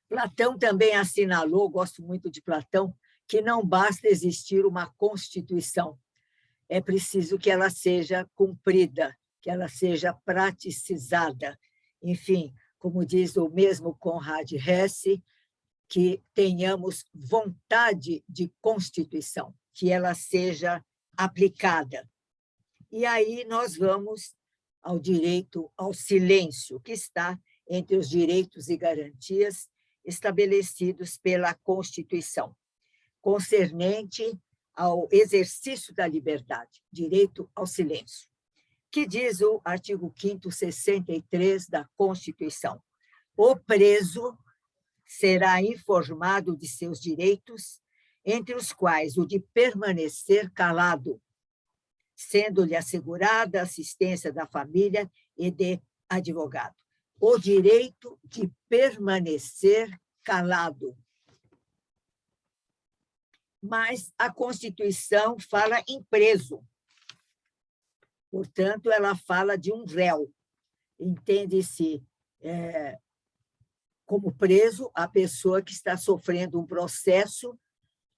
Platão também assinalou, gosto muito de Platão, que não basta existir uma Constituição, é preciso que ela seja cumprida, que ela seja praticizada. Enfim, como diz o mesmo Konrad Hess, que tenhamos vontade de Constituição, que ela seja aplicada. E aí nós vamos ao direito ao silêncio, que está entre os direitos e garantias estabelecidos pela Constituição, concernente ao exercício da liberdade, direito ao silêncio, que diz o artigo 5º, 63 da Constituição. O preso será informado de seus direitos, entre os quais o de permanecer calado, sendo-lhe assegurada a assistência da família e de advogado. o direito de permanecer calado. Mas a Constituição fala em preso. Portanto, ela fala de um réu. Entende-se como preso a pessoa que está sofrendo um processo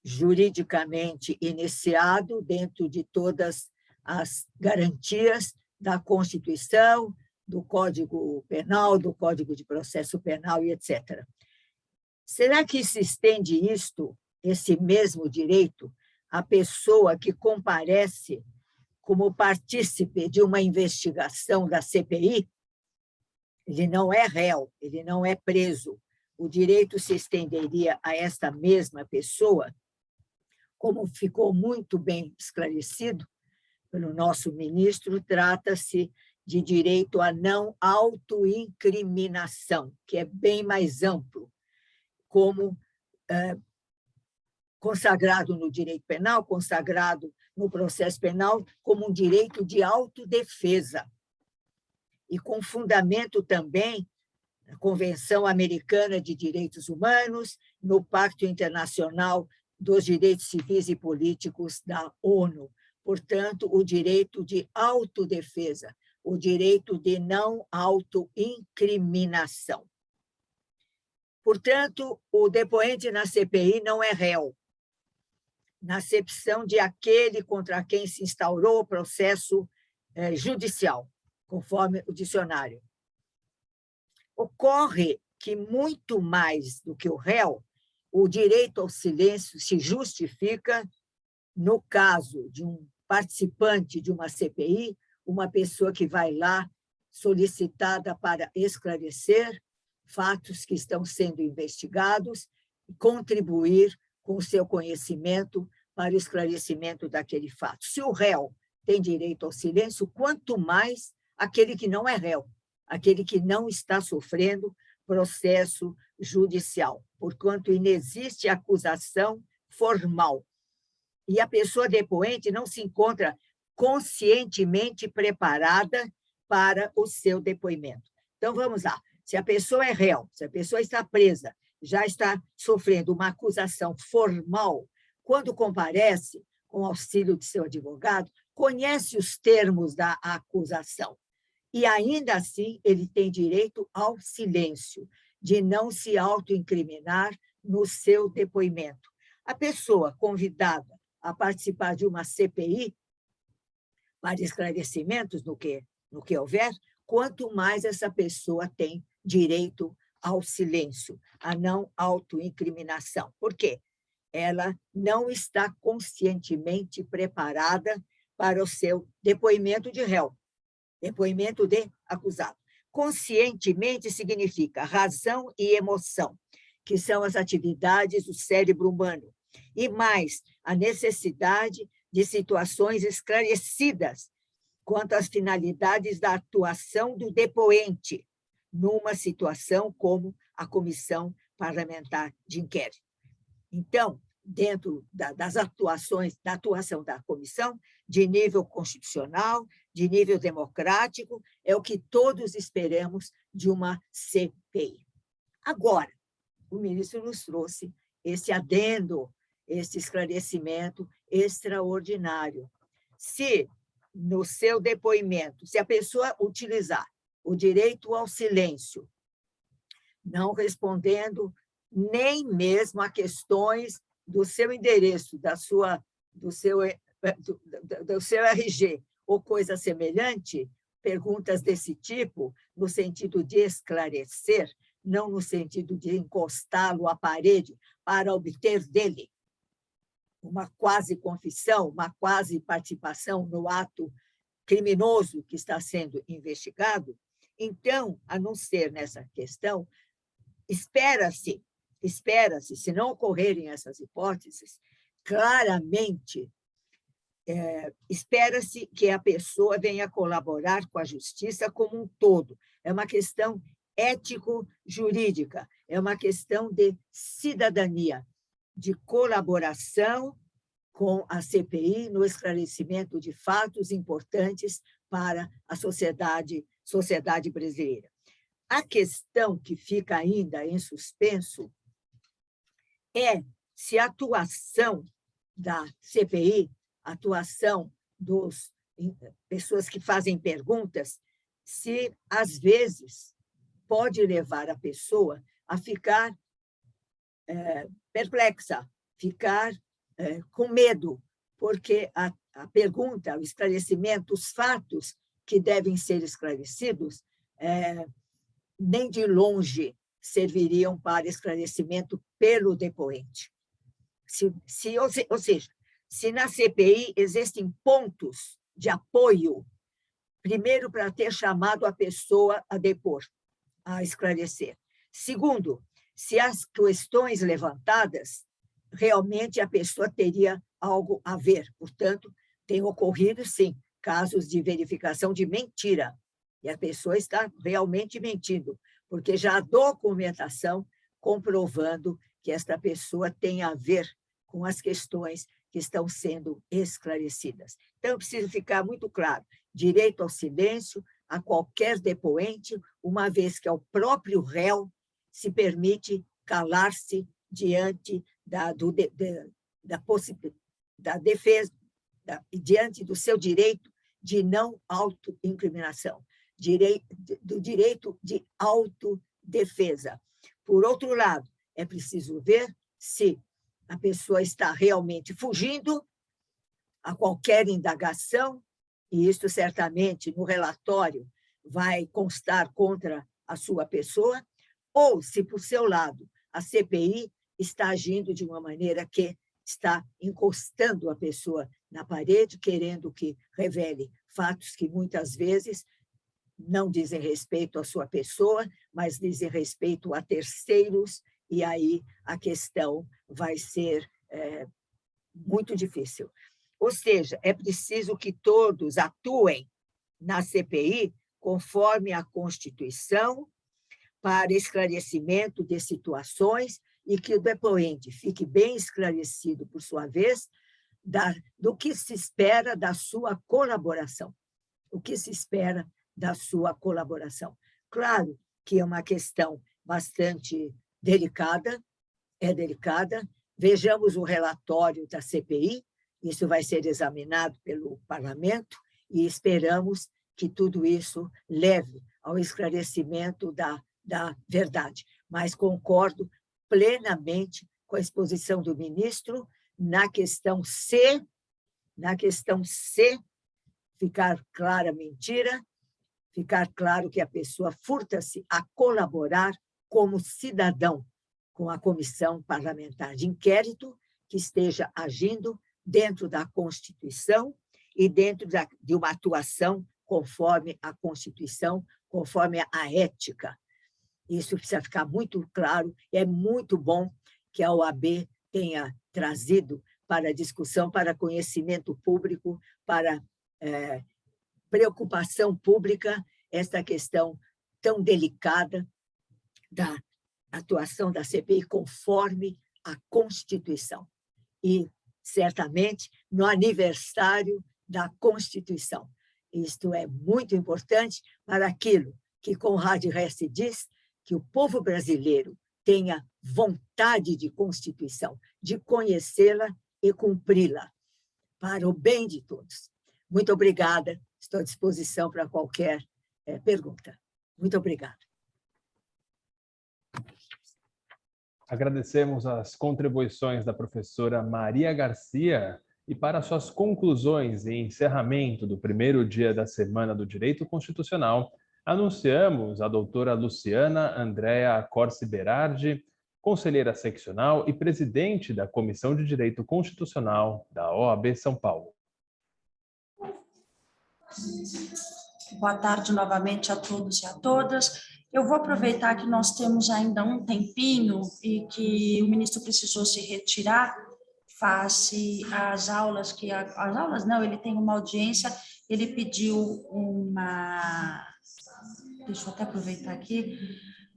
juridicamente iniciado dentro de todas as garantias da Constituição, do Código Penal, do Código de Processo Penal e etc. Será que se estende esse mesmo direito, à pessoa que comparece como partícipe de uma investigação da CPI? Ele não é réu, ele não é preso. O direito se estenderia a esta mesma pessoa, como ficou muito bem esclarecido pelo nosso ministro, trata-se de direito à não autoincriminação, que é bem mais amplo, como consagrado no direito penal, consagrado no processo penal, como um direito de autodefesa, e com fundamento também na Convenção Americana de Direitos Humanos, no Pacto Internacional dos Direitos Civis e Políticos da ONU. Portanto, o direito de autodefesa, o direito de não autoincriminação. Portanto, o depoente na CPI não é réu, na acepção de aquele contra quem se instaurou o processo judicial, conforme o dicionário. Ocorre que, muito mais do que o réu, o direito ao silêncio se justifica no caso de um participante de uma CPI, uma pessoa que vai lá solicitada para esclarecer fatos que estão sendo investigados e contribuir com o seu conhecimento para o esclarecimento daquele fato. Se o réu tem direito ao silêncio, quanto mais aquele que não é réu, aquele que não está sofrendo processo judicial, porquanto inexiste acusação formal. E a pessoa depoente não se encontra conscientemente preparada para o seu depoimento. Então, vamos lá. Se a pessoa é réu, se a pessoa está presa, já está sofrendo uma acusação formal, quando comparece, com auxílio de seu advogado, conhece os termos da acusação. E, ainda assim, ele tem direito ao silêncio, de não se autoincriminar no seu depoimento. A pessoa convidada a participar de uma CPI, para esclarecimentos no que houver, quanto mais essa pessoa tem direito ao silêncio, a não autoincriminação. Por quê? Ela não está conscientemente preparada para o seu depoimento de réu, depoimento de acusado. Conscientemente significa razão e emoção, que são as atividades do cérebro humano, e mais a necessidade de situações esclarecidas quanto às finalidades da atuação do depoente numa situação como a Comissão Parlamentar de Inquérito. Então, dentro das atuações, da atuação da comissão, de nível constitucional, de nível democrático, é o que todos esperamos de uma CPI. Agora, o ministro nos trouxe esse adendo, esse esclarecimento extraordinário. Se, no seu depoimento, se a pessoa utilizar o direito ao silêncio, não respondendo nem mesmo a questões do seu endereço, do seu RG ou coisa semelhante, perguntas desse tipo, no sentido de esclarecer, não no sentido de encostá-lo à parede para obter dele uma quase confissão, uma quase participação no ato criminoso que está sendo investigado. Então, a não ser nessa questão, espera-se, se não ocorrerem essas hipóteses, claramente espera-se que a pessoa venha colaborar com a justiça como um todo. É uma questão ético-jurídica, é uma questão de cidadania, de colaboração com a CPI no esclarecimento de fatos importantes para a sociedade brasileira. A questão que fica ainda em suspenso é se a atuação da CPI, a atuação das pessoas que fazem perguntas, se, às vezes, pode levar a pessoa a ficar perplexa, ficar com medo, porque a pergunta, o esclarecimento, os fatos que devem ser esclarecidos, nem de longe serviriam para esclarecimento pelo depoente. Ou seja, se na CPI existem pontos de apoio, primeiro, para ter chamado a pessoa a depor, a esclarecer. Segundo, se as questões levantadas, realmente a pessoa teria algo a ver. Portanto, tem ocorrido, sim, casos de verificação de mentira, e a pessoa está realmente mentindo, porque já há documentação comprovando que esta pessoa tem a ver com as questões que estão sendo esclarecidas. Então, precisa ficar muito claro, direito ao silêncio a qualquer depoente, uma vez que ao próprio réu se permite calar-se diante da defesa, diante do seu direito de não autoincriminação, do direito de autodefesa. Por outro lado, é preciso ver se a pessoa está realmente fugindo a qualquer indagação, e isso certamente no relatório vai constar contra a sua pessoa, ou se, por seu lado, a CPI está agindo de uma maneira que está encostando a pessoa na parede, querendo que revele fatos que muitas vezes não dizem respeito à sua pessoa, mas dizem respeito a terceiros, e aí a questão vai ser muito difícil. Ou seja, é preciso que todos atuem na CPI conforme a Constituição para esclarecimento de situações e que o depoente fique bem esclarecido, por sua vez, do que se espera da sua colaboração. O que se espera da sua colaboração. Claro que é uma questão bastante delicada, Vejamos o relatório da CPI, isso vai ser examinado pelo parlamento e esperamos que tudo isso leve ao esclarecimento da verdade. Mas concordo plenamente com a exposição do ministro na questão C, ficar clara a mentira, ficar claro que a pessoa furta-se a colaborar como cidadão com a comissão parlamentar de inquérito que esteja agindo dentro da Constituição e dentro de uma atuação conforme a Constituição, conforme a ética. Isso precisa ficar muito claro, e é muito bom que a OAB tenha trazido para discussão, para conhecimento público, para preocupação pública, esta questão tão delicada da atuação da CPI conforme a Constituição. E, certamente, no aniversário da Constituição. Isto é muito importante para aquilo que Conrad Hesse diz, que o povo brasileiro tenha vontade de Constituição, de conhecê-la e cumpri-la, para o bem de todos. Muito obrigada, estou à disposição para qualquer pergunta. Muito obrigada. Agradecemos as contribuições da professora Maria Garcia e para suas conclusões e encerramento do primeiro dia da Semana do Direito Constitucional, anunciamos a doutora Luciana Andréa Corsi Berardi, conselheira seccional e presidente da Comissão de Direito Constitucional da OAB São Paulo. Boa tarde novamente a todos e a todas. Eu vou aproveitar que nós temos ainda um tempinho e que o ministro precisou se retirar face às aulas, ele tem uma audiência, ele pediu uma... Deixa eu até aproveitar aqui.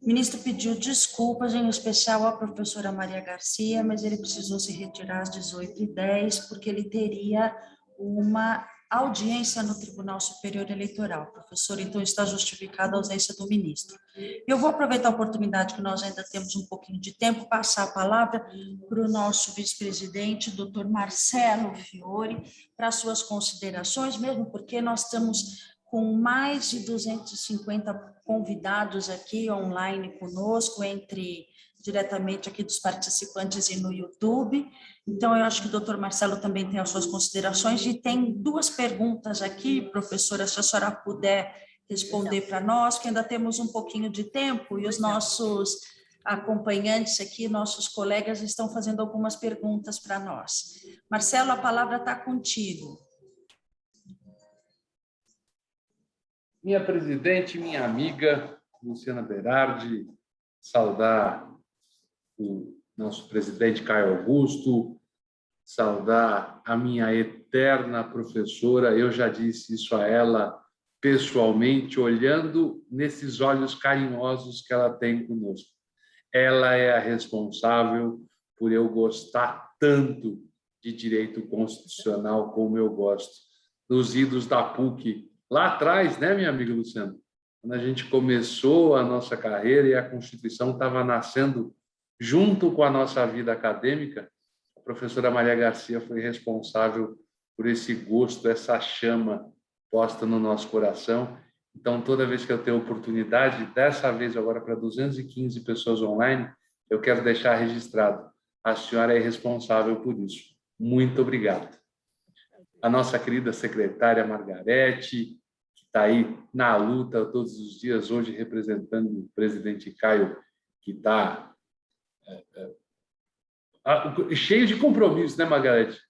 O ministro pediu desculpas, em especial à professora Maria Garcia, mas ele precisou se retirar às 18h10, porque ele teria uma a audiência no Tribunal Superior Eleitoral. Professor, então está justificada a ausência do ministro. Eu vou aproveitar a oportunidade que nós ainda temos um pouquinho de tempo, passar a palavra para o nosso vice-presidente, doutor Marcelo Fiore, para suas considerações, mesmo porque nós estamos com mais de 250 convidados aqui online conosco, diretamente aqui dos participantes e no YouTube. Então, eu acho que o doutor Marcelo também tem as suas considerações e tem duas perguntas aqui, professora, se a senhora puder responder para nós, que ainda temos um pouquinho de tempo e os nossos acompanhantes aqui, nossos colegas, estão fazendo algumas perguntas para nós. Marcelo, a palavra está contigo. Minha presidente, minha amiga, Luciana Berardi, saudar o nosso presidente Caio Augusto, saudar a minha eterna professora, eu já disse isso a ela pessoalmente, olhando nesses olhos carinhosos que ela tem conosco. Ela é a responsável por eu gostar tanto de direito constitucional como eu gosto. Nos idos da PUC, lá atrás, né, minha amiga Luciana? Quando a gente começou a nossa carreira e a Constituição estava nascendo junto com a nossa vida acadêmica, a professora Maria Garcia foi responsável por esse gosto, essa chama posta no nosso coração. Então, toda vez que eu tenho oportunidade, dessa vez agora para 215 pessoas online, eu quero deixar registrado. A senhora é responsável por isso. Muito obrigado. A nossa querida secretária Margarete, que está aí na luta todos os dias, hoje representando o presidente Caio, que está cheio de compromissos, né, Margarete?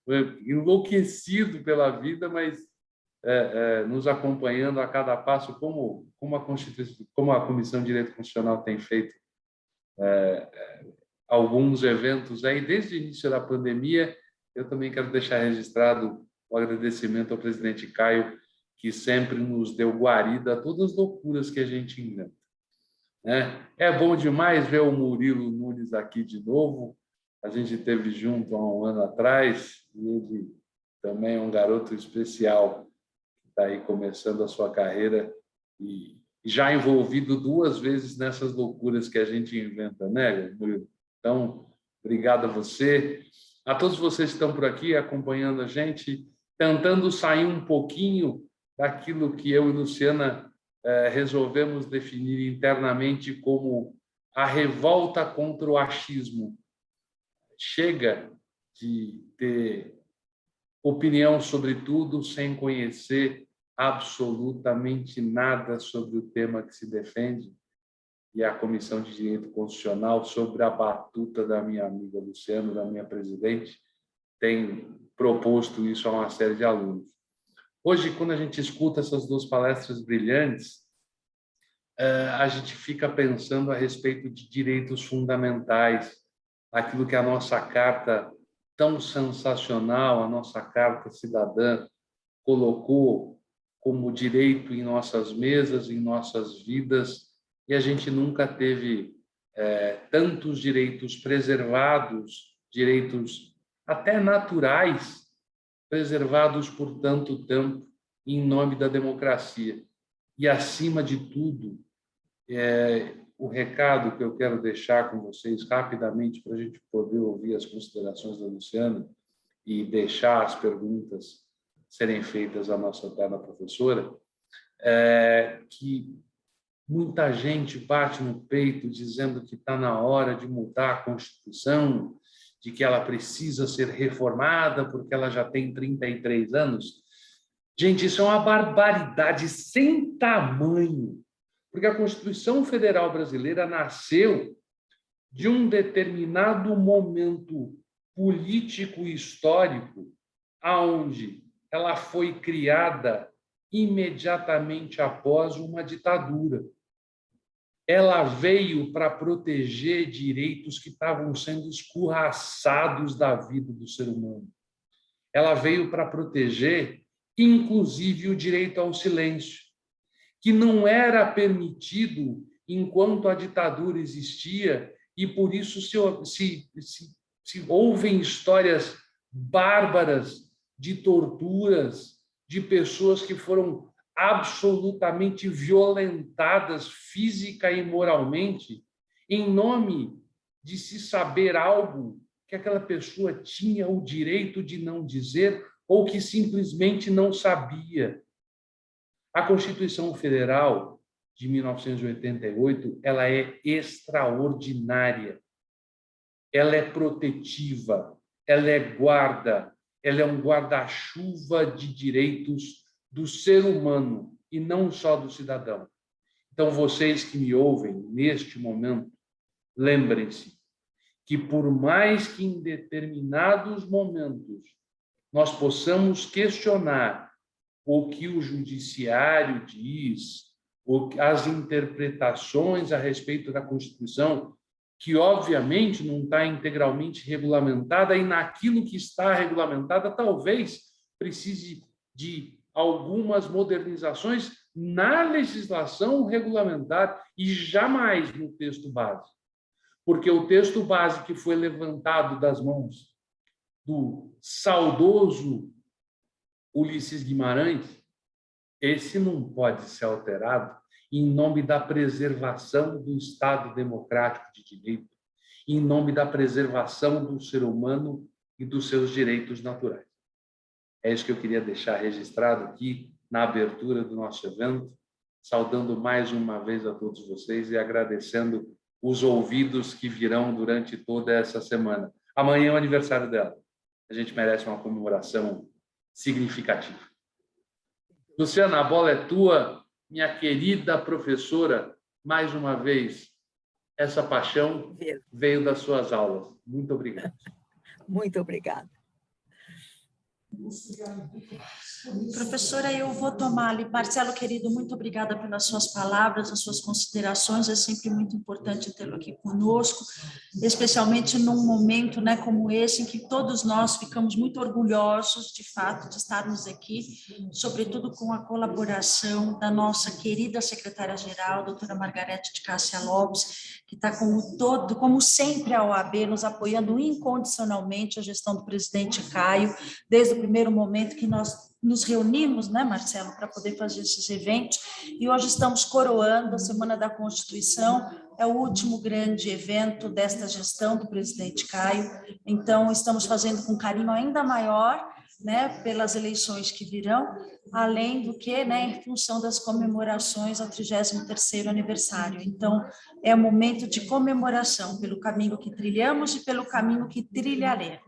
Enlouquecido pela vida, mas nos acompanhando a cada passo, como a Comissão de Direito Constitucional tem feito alguns eventos aí desde o início da pandemia. Eu também quero deixar registrado o agradecimento ao presidente Caio, que sempre nos deu guarida a todas as loucuras que a gente inventa. É bom demais ver o Murilo Nunes aqui de novo. A gente esteve junto há um ano atrás, e ele também é um garoto especial, que está aí começando a sua carreira e já envolvido 2 vezes nessas loucuras que a gente inventa, né, Murilo? Então, obrigado a você. A todos vocês que estão por aqui acompanhando a gente, tentando sair um pouquinho daquilo que eu e Luciana resolvemos definir internamente como a revolta contra o achismo. Chega de ter opinião sobre tudo sem conhecer absolutamente nada sobre o tema que se defende. E a Comissão de Direito Constitucional, sobre a batuta da minha amiga Luciana, da minha presidente, tem proposto isso a uma série de alunos. Hoje, quando a gente escuta essas 2 palestras brilhantes, a gente fica pensando a respeito de direitos fundamentais, aquilo que a nossa carta tão sensacional, a nossa carta cidadã, colocou como direito em nossas mesas, em nossas vidas, e a gente nunca teve tantos direitos preservados, direitos até naturais, preservados por tanto tempo em nome da democracia. E, acima de tudo, o recado que eu quero deixar com vocês rapidamente, para a gente poder ouvir as considerações da Luciana e deixar as perguntas serem feitas à nossa eterna professora, que muita gente bate no peito dizendo que está na hora de mudar a Constituição, de que ela precisa ser reformada porque ela já tem 33 anos. Gente, isso é uma barbaridade sem tamanho, porque a Constituição Federal Brasileira nasceu de um determinado momento político e histórico, onde ela foi criada imediatamente após uma ditadura. Ela veio para proteger direitos que estavam sendo escorraçados da vida do ser humano. Ela veio para proteger, inclusive, o direito ao silêncio, que não era permitido enquanto a ditadura existia, e por isso se ouvem histórias bárbaras de torturas, de pessoas que foram absolutamente violentadas física e moralmente em nome de se saber algo que aquela pessoa tinha o direito de não dizer ou que simplesmente não sabia. A Constituição Federal de 1988, ela é extraordinária. Ela é protetiva, ela é guarda, ela é um guarda-chuva de direitos do ser humano e não só do cidadão. Então, vocês que me ouvem neste momento, lembrem-se que por mais que em determinados momentos nós possamos questionar o que o judiciário diz, as interpretações a respeito da Constituição, que obviamente não está integralmente regulamentada, e naquilo que está regulamentada talvez precise de algumas modernizações na legislação regulamentar e jamais no texto base. Porque o texto base que foi levantado das mãos do saudoso Ulisses Guimarães, esse não pode ser alterado em nome da preservação do Estado democrático de direito, em nome da preservação do ser humano e dos seus direitos naturais. É isso que eu queria deixar registrado aqui na abertura do nosso evento, saudando mais uma vez a todos vocês e agradecendo os ouvidos que virão durante toda essa semana. Amanhã é o aniversário dela. A gente merece uma comemoração significativa. Luciana, a bola é tua, minha querida professora. Mais uma vez, essa paixão veio das suas aulas. Muito obrigado. Muito obrigada. Professora, eu vou tomar ali. Marcelo, querido, muito obrigada pelas suas palavras, as suas considerações. É sempre muito importante tê-lo aqui conosco, especialmente num momento, né, como esse, em que todos nós ficamos muito orgulhosos, de fato, de estarmos aqui, sobretudo com a colaboração da nossa querida secretária-geral, doutora Margarete de Cássia Lopes, que está como sempre, a OAB, nos apoiando incondicionalmente a gestão do presidente Caio, desde o primeiro momento que nós nos reunimos, né, Marcelo, para poder fazer esses eventos, e hoje estamos coroando a Semana da Constituição, é o último grande evento desta gestão do presidente Caio, então estamos fazendo com carinho ainda maior, né, pelas eleições que virão, além do que, né, em função das comemorações ao 33º aniversário. Então, é um momento de comemoração pelo caminho que trilhamos e pelo caminho que trilharemos.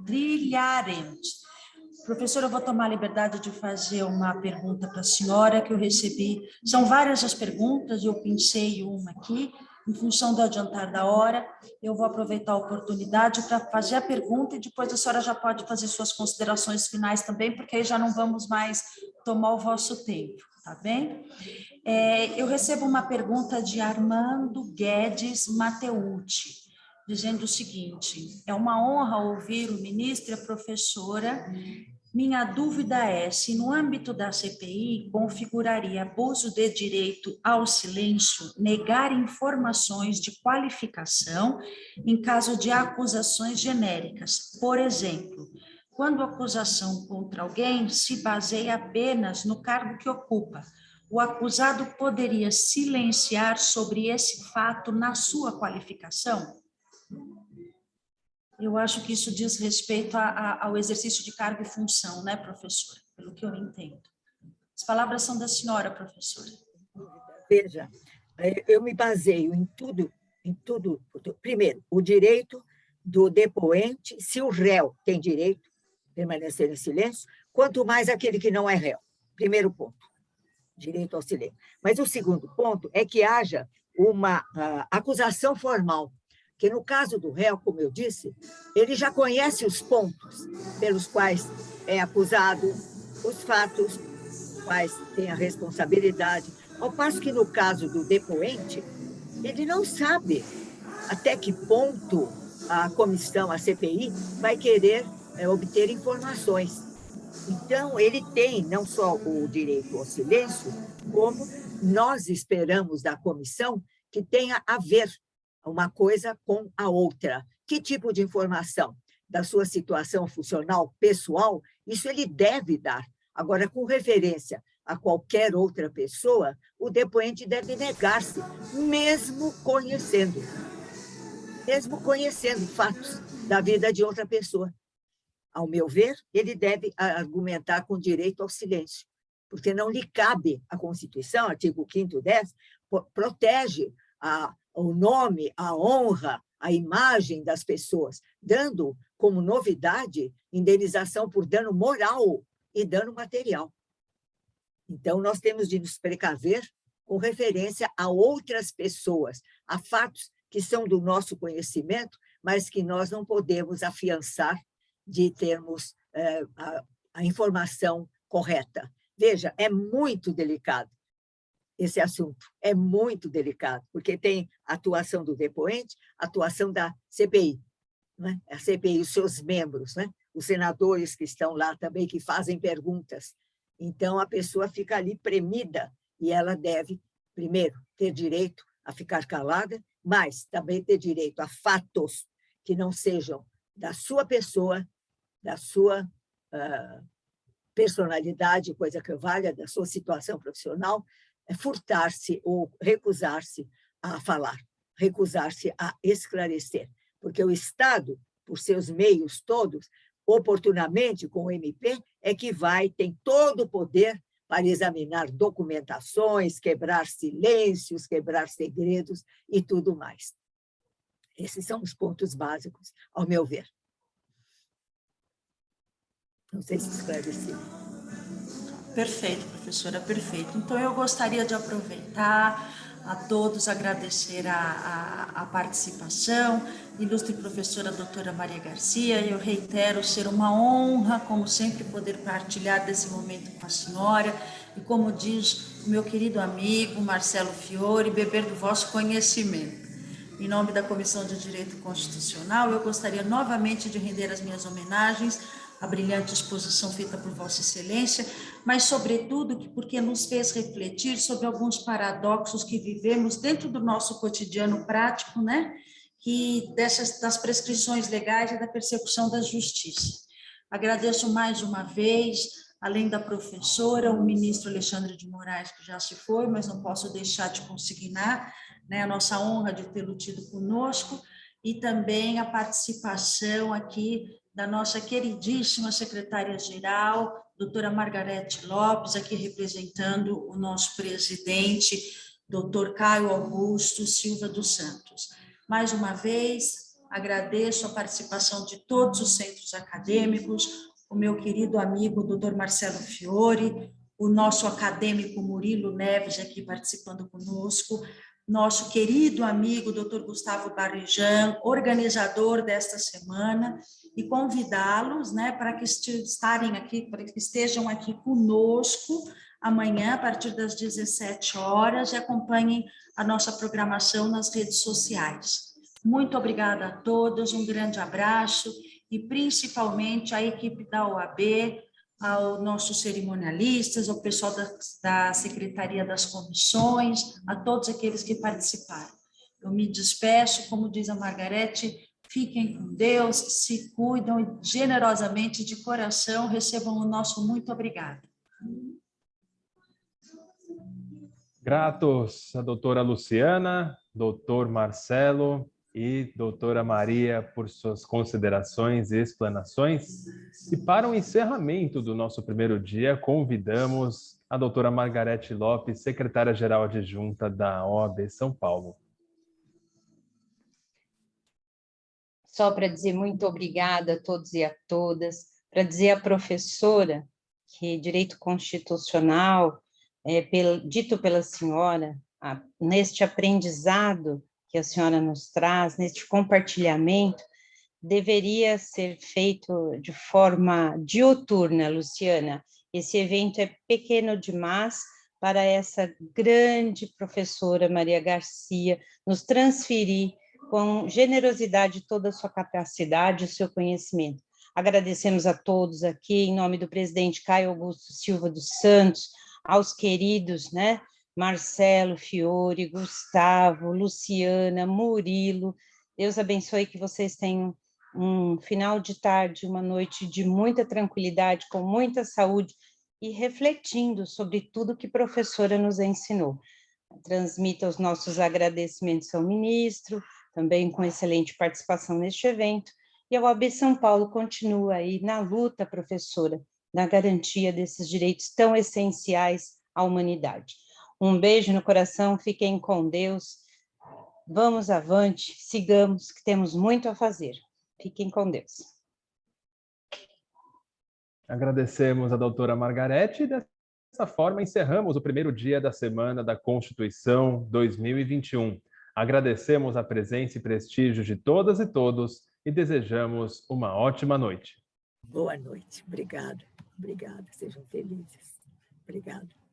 Professora, eu vou tomar a liberdade de fazer uma pergunta para a senhora que eu recebi. São várias as perguntas, eu pensei uma aqui, em função do adiantar da hora, eu vou aproveitar a oportunidade para fazer a pergunta e depois a senhora já pode fazer suas considerações finais também, porque aí já não vamos mais tomar o vosso tempo, tá bem? Eu recebo uma pergunta de Armando Guedes Mateucci, dizendo o seguinte: é uma honra ouvir o ministro e a professora. Minha dúvida é se no âmbito da CPI configuraria abuso de direito ao silêncio negar informações de qualificação em caso de acusações genéricas. Por exemplo, quando a acusação contra alguém se baseia apenas no cargo que ocupa, o acusado poderia silenciar sobre esse fato na sua qualificação? Eu acho que isso diz respeito ao exercício de cargo e função, né, professora? Pelo que eu entendo. As palavras são da senhora, professora. Veja, eu me baseio em tudo. Primeiro, o direito do depoente, se o réu tem direito a permanecer em silêncio, quanto mais aquele que não é réu. Primeiro ponto, direito ao silêncio. Mas o segundo ponto é que haja uma acusação formal, que no caso do réu, como eu disse, ele já conhece os pontos pelos quais é acusado, os fatos, quais tem a responsabilidade, ao passo que no caso do depoente, ele não sabe até que ponto a comissão, a CPI, vai querer obter informações. Então, ele tem não só o direito ao silêncio, como nós esperamos da comissão que tenha a ver uma coisa com a outra. Que tipo de informação? Da sua situação funcional, pessoal, isso ele deve dar Agora, com referência a qualquer outra pessoa, o depoente deve negar-se, mesmo conhecendo fatos da vida de outra pessoa. Ao meu ver, ele deve argumentar com direito ao silêncio, porque não lhe cabe. A Constituição, artigo 5º, 10, protege o nome, a honra, a imagem das pessoas, dando como novidade indenização por dano moral e dano material. Então, nós temos de nos precaver com referência a outras pessoas, a fatos que são do nosso conhecimento, mas que nós não podemos afiançar de termos a informação correta. Veja, é muito delicado esse assunto, é muito delicado, porque tem a atuação do depoente, a atuação da CPI, né? A CPI, os seus membros, né? Os senadores que estão lá também, que fazem perguntas. Então, a pessoa fica ali premida e ela deve, primeiro, ter direito a ficar calada, mas também ter direito a fatos que não sejam da sua pessoa, da sua personalidade, coisa que valha, da sua situação profissional, furtar-se ou recusar-se a falar, recusar-se a esclarecer. Porque o Estado, por seus meios todos, oportunamente com o MP, é que tem todo o poder para examinar documentações, quebrar silêncios, quebrar segredos e tudo mais. Esses são os pontos básicos, ao meu ver. Não sei se esclareci. Perfeito, professora, perfeito. Então, eu gostaria de aproveitar a todos, agradecer a participação, ilustre professora doutora Maria Garcia, eu reitero ser uma honra, como sempre, poder partilhar desse momento com a senhora, e como diz o meu querido amigo Marcelo Fiore, beber do vosso conhecimento. Em nome da Comissão de Direito Constitucional, eu gostaria novamente de render as minhas homenagens à brilhante exposição feita por Vossa Excelência, mas, sobretudo, porque nos fez refletir sobre alguns paradoxos que vivemos dentro do nosso cotidiano prático, né? Das prescrições legais e da persecução da justiça. Agradeço mais uma vez, além da professora, o ministro Alexandre de Moraes, que já se foi, mas não posso deixar de consignar, né, a nossa honra de tê-lo tido conosco, e também a participação aqui da nossa queridíssima secretária-geral, doutora Margarete Lopes, aqui representando o nosso presidente, doutor Caio Augusto Silva dos Santos. Mais uma vez, agradeço a participação de todos os centros acadêmicos, o meu querido amigo, doutor Marcelo Fiore, o nosso acadêmico Murilo Neves, aqui participando conosco, nosso querido amigo, doutor Gustavo Barrijan, organizador desta semana, e convidá-los, né, para que estejam aqui conosco amanhã, a partir das 17 horas, e acompanhem a nossa programação nas redes sociais. Muito obrigada a todos, um grande abraço, e principalmente à equipe da OAB, aos nossos cerimonialistas, ao pessoal da Secretaria das Comissões, a todos aqueles que participaram. Eu me despeço, como diz a Margarete, fiquem com Deus, se cuidam e generosamente, de coração, recebam o nosso muito obrigado. Gratos a doutora Luciana, doutor Marcelo e doutora Maria por suas considerações e explanações. E para o encerramento do nosso primeiro dia, convidamos a doutora Margarete Lopes, secretária-geral adjunta da OAB São Paulo. Só para dizer muito obrigada a todos e a todas, para dizer à professora que Direito Constitucional, dito pela senhora, neste aprendizado que a senhora nos traz, neste compartilhamento, deveria ser feito de forma diuturna, Luciana. Esse evento é pequeno demais para essa grande professora Maria Garcia nos transferir com generosidade toda a sua capacidade e o seu conhecimento. Agradecemos a todos aqui, em nome do presidente Caio Augusto Silva dos Santos, aos queridos, né, Marcelo Fiore, Gustavo, Luciana, Murilo. Deus abençoe, que vocês tenham um final de tarde, uma noite de muita tranquilidade, com muita saúde e refletindo sobre tudo que a professora nos ensinou. Transmito os nossos agradecimentos ao ministro, também com excelente participação neste evento, e a OAB São Paulo continua aí na luta, professora, na garantia desses direitos tão essenciais à humanidade. Um beijo no coração, fiquem com Deus, vamos avante, sigamos, que temos muito a fazer. Fiquem com Deus. Agradecemos a doutora Margarete e dessa forma encerramos o primeiro dia da Semana da Constituição 2021. Agradecemos a presença e prestígio de todas e todos e desejamos uma ótima noite. Boa noite. Obrigada. Obrigada. Sejam felizes. Obrigada.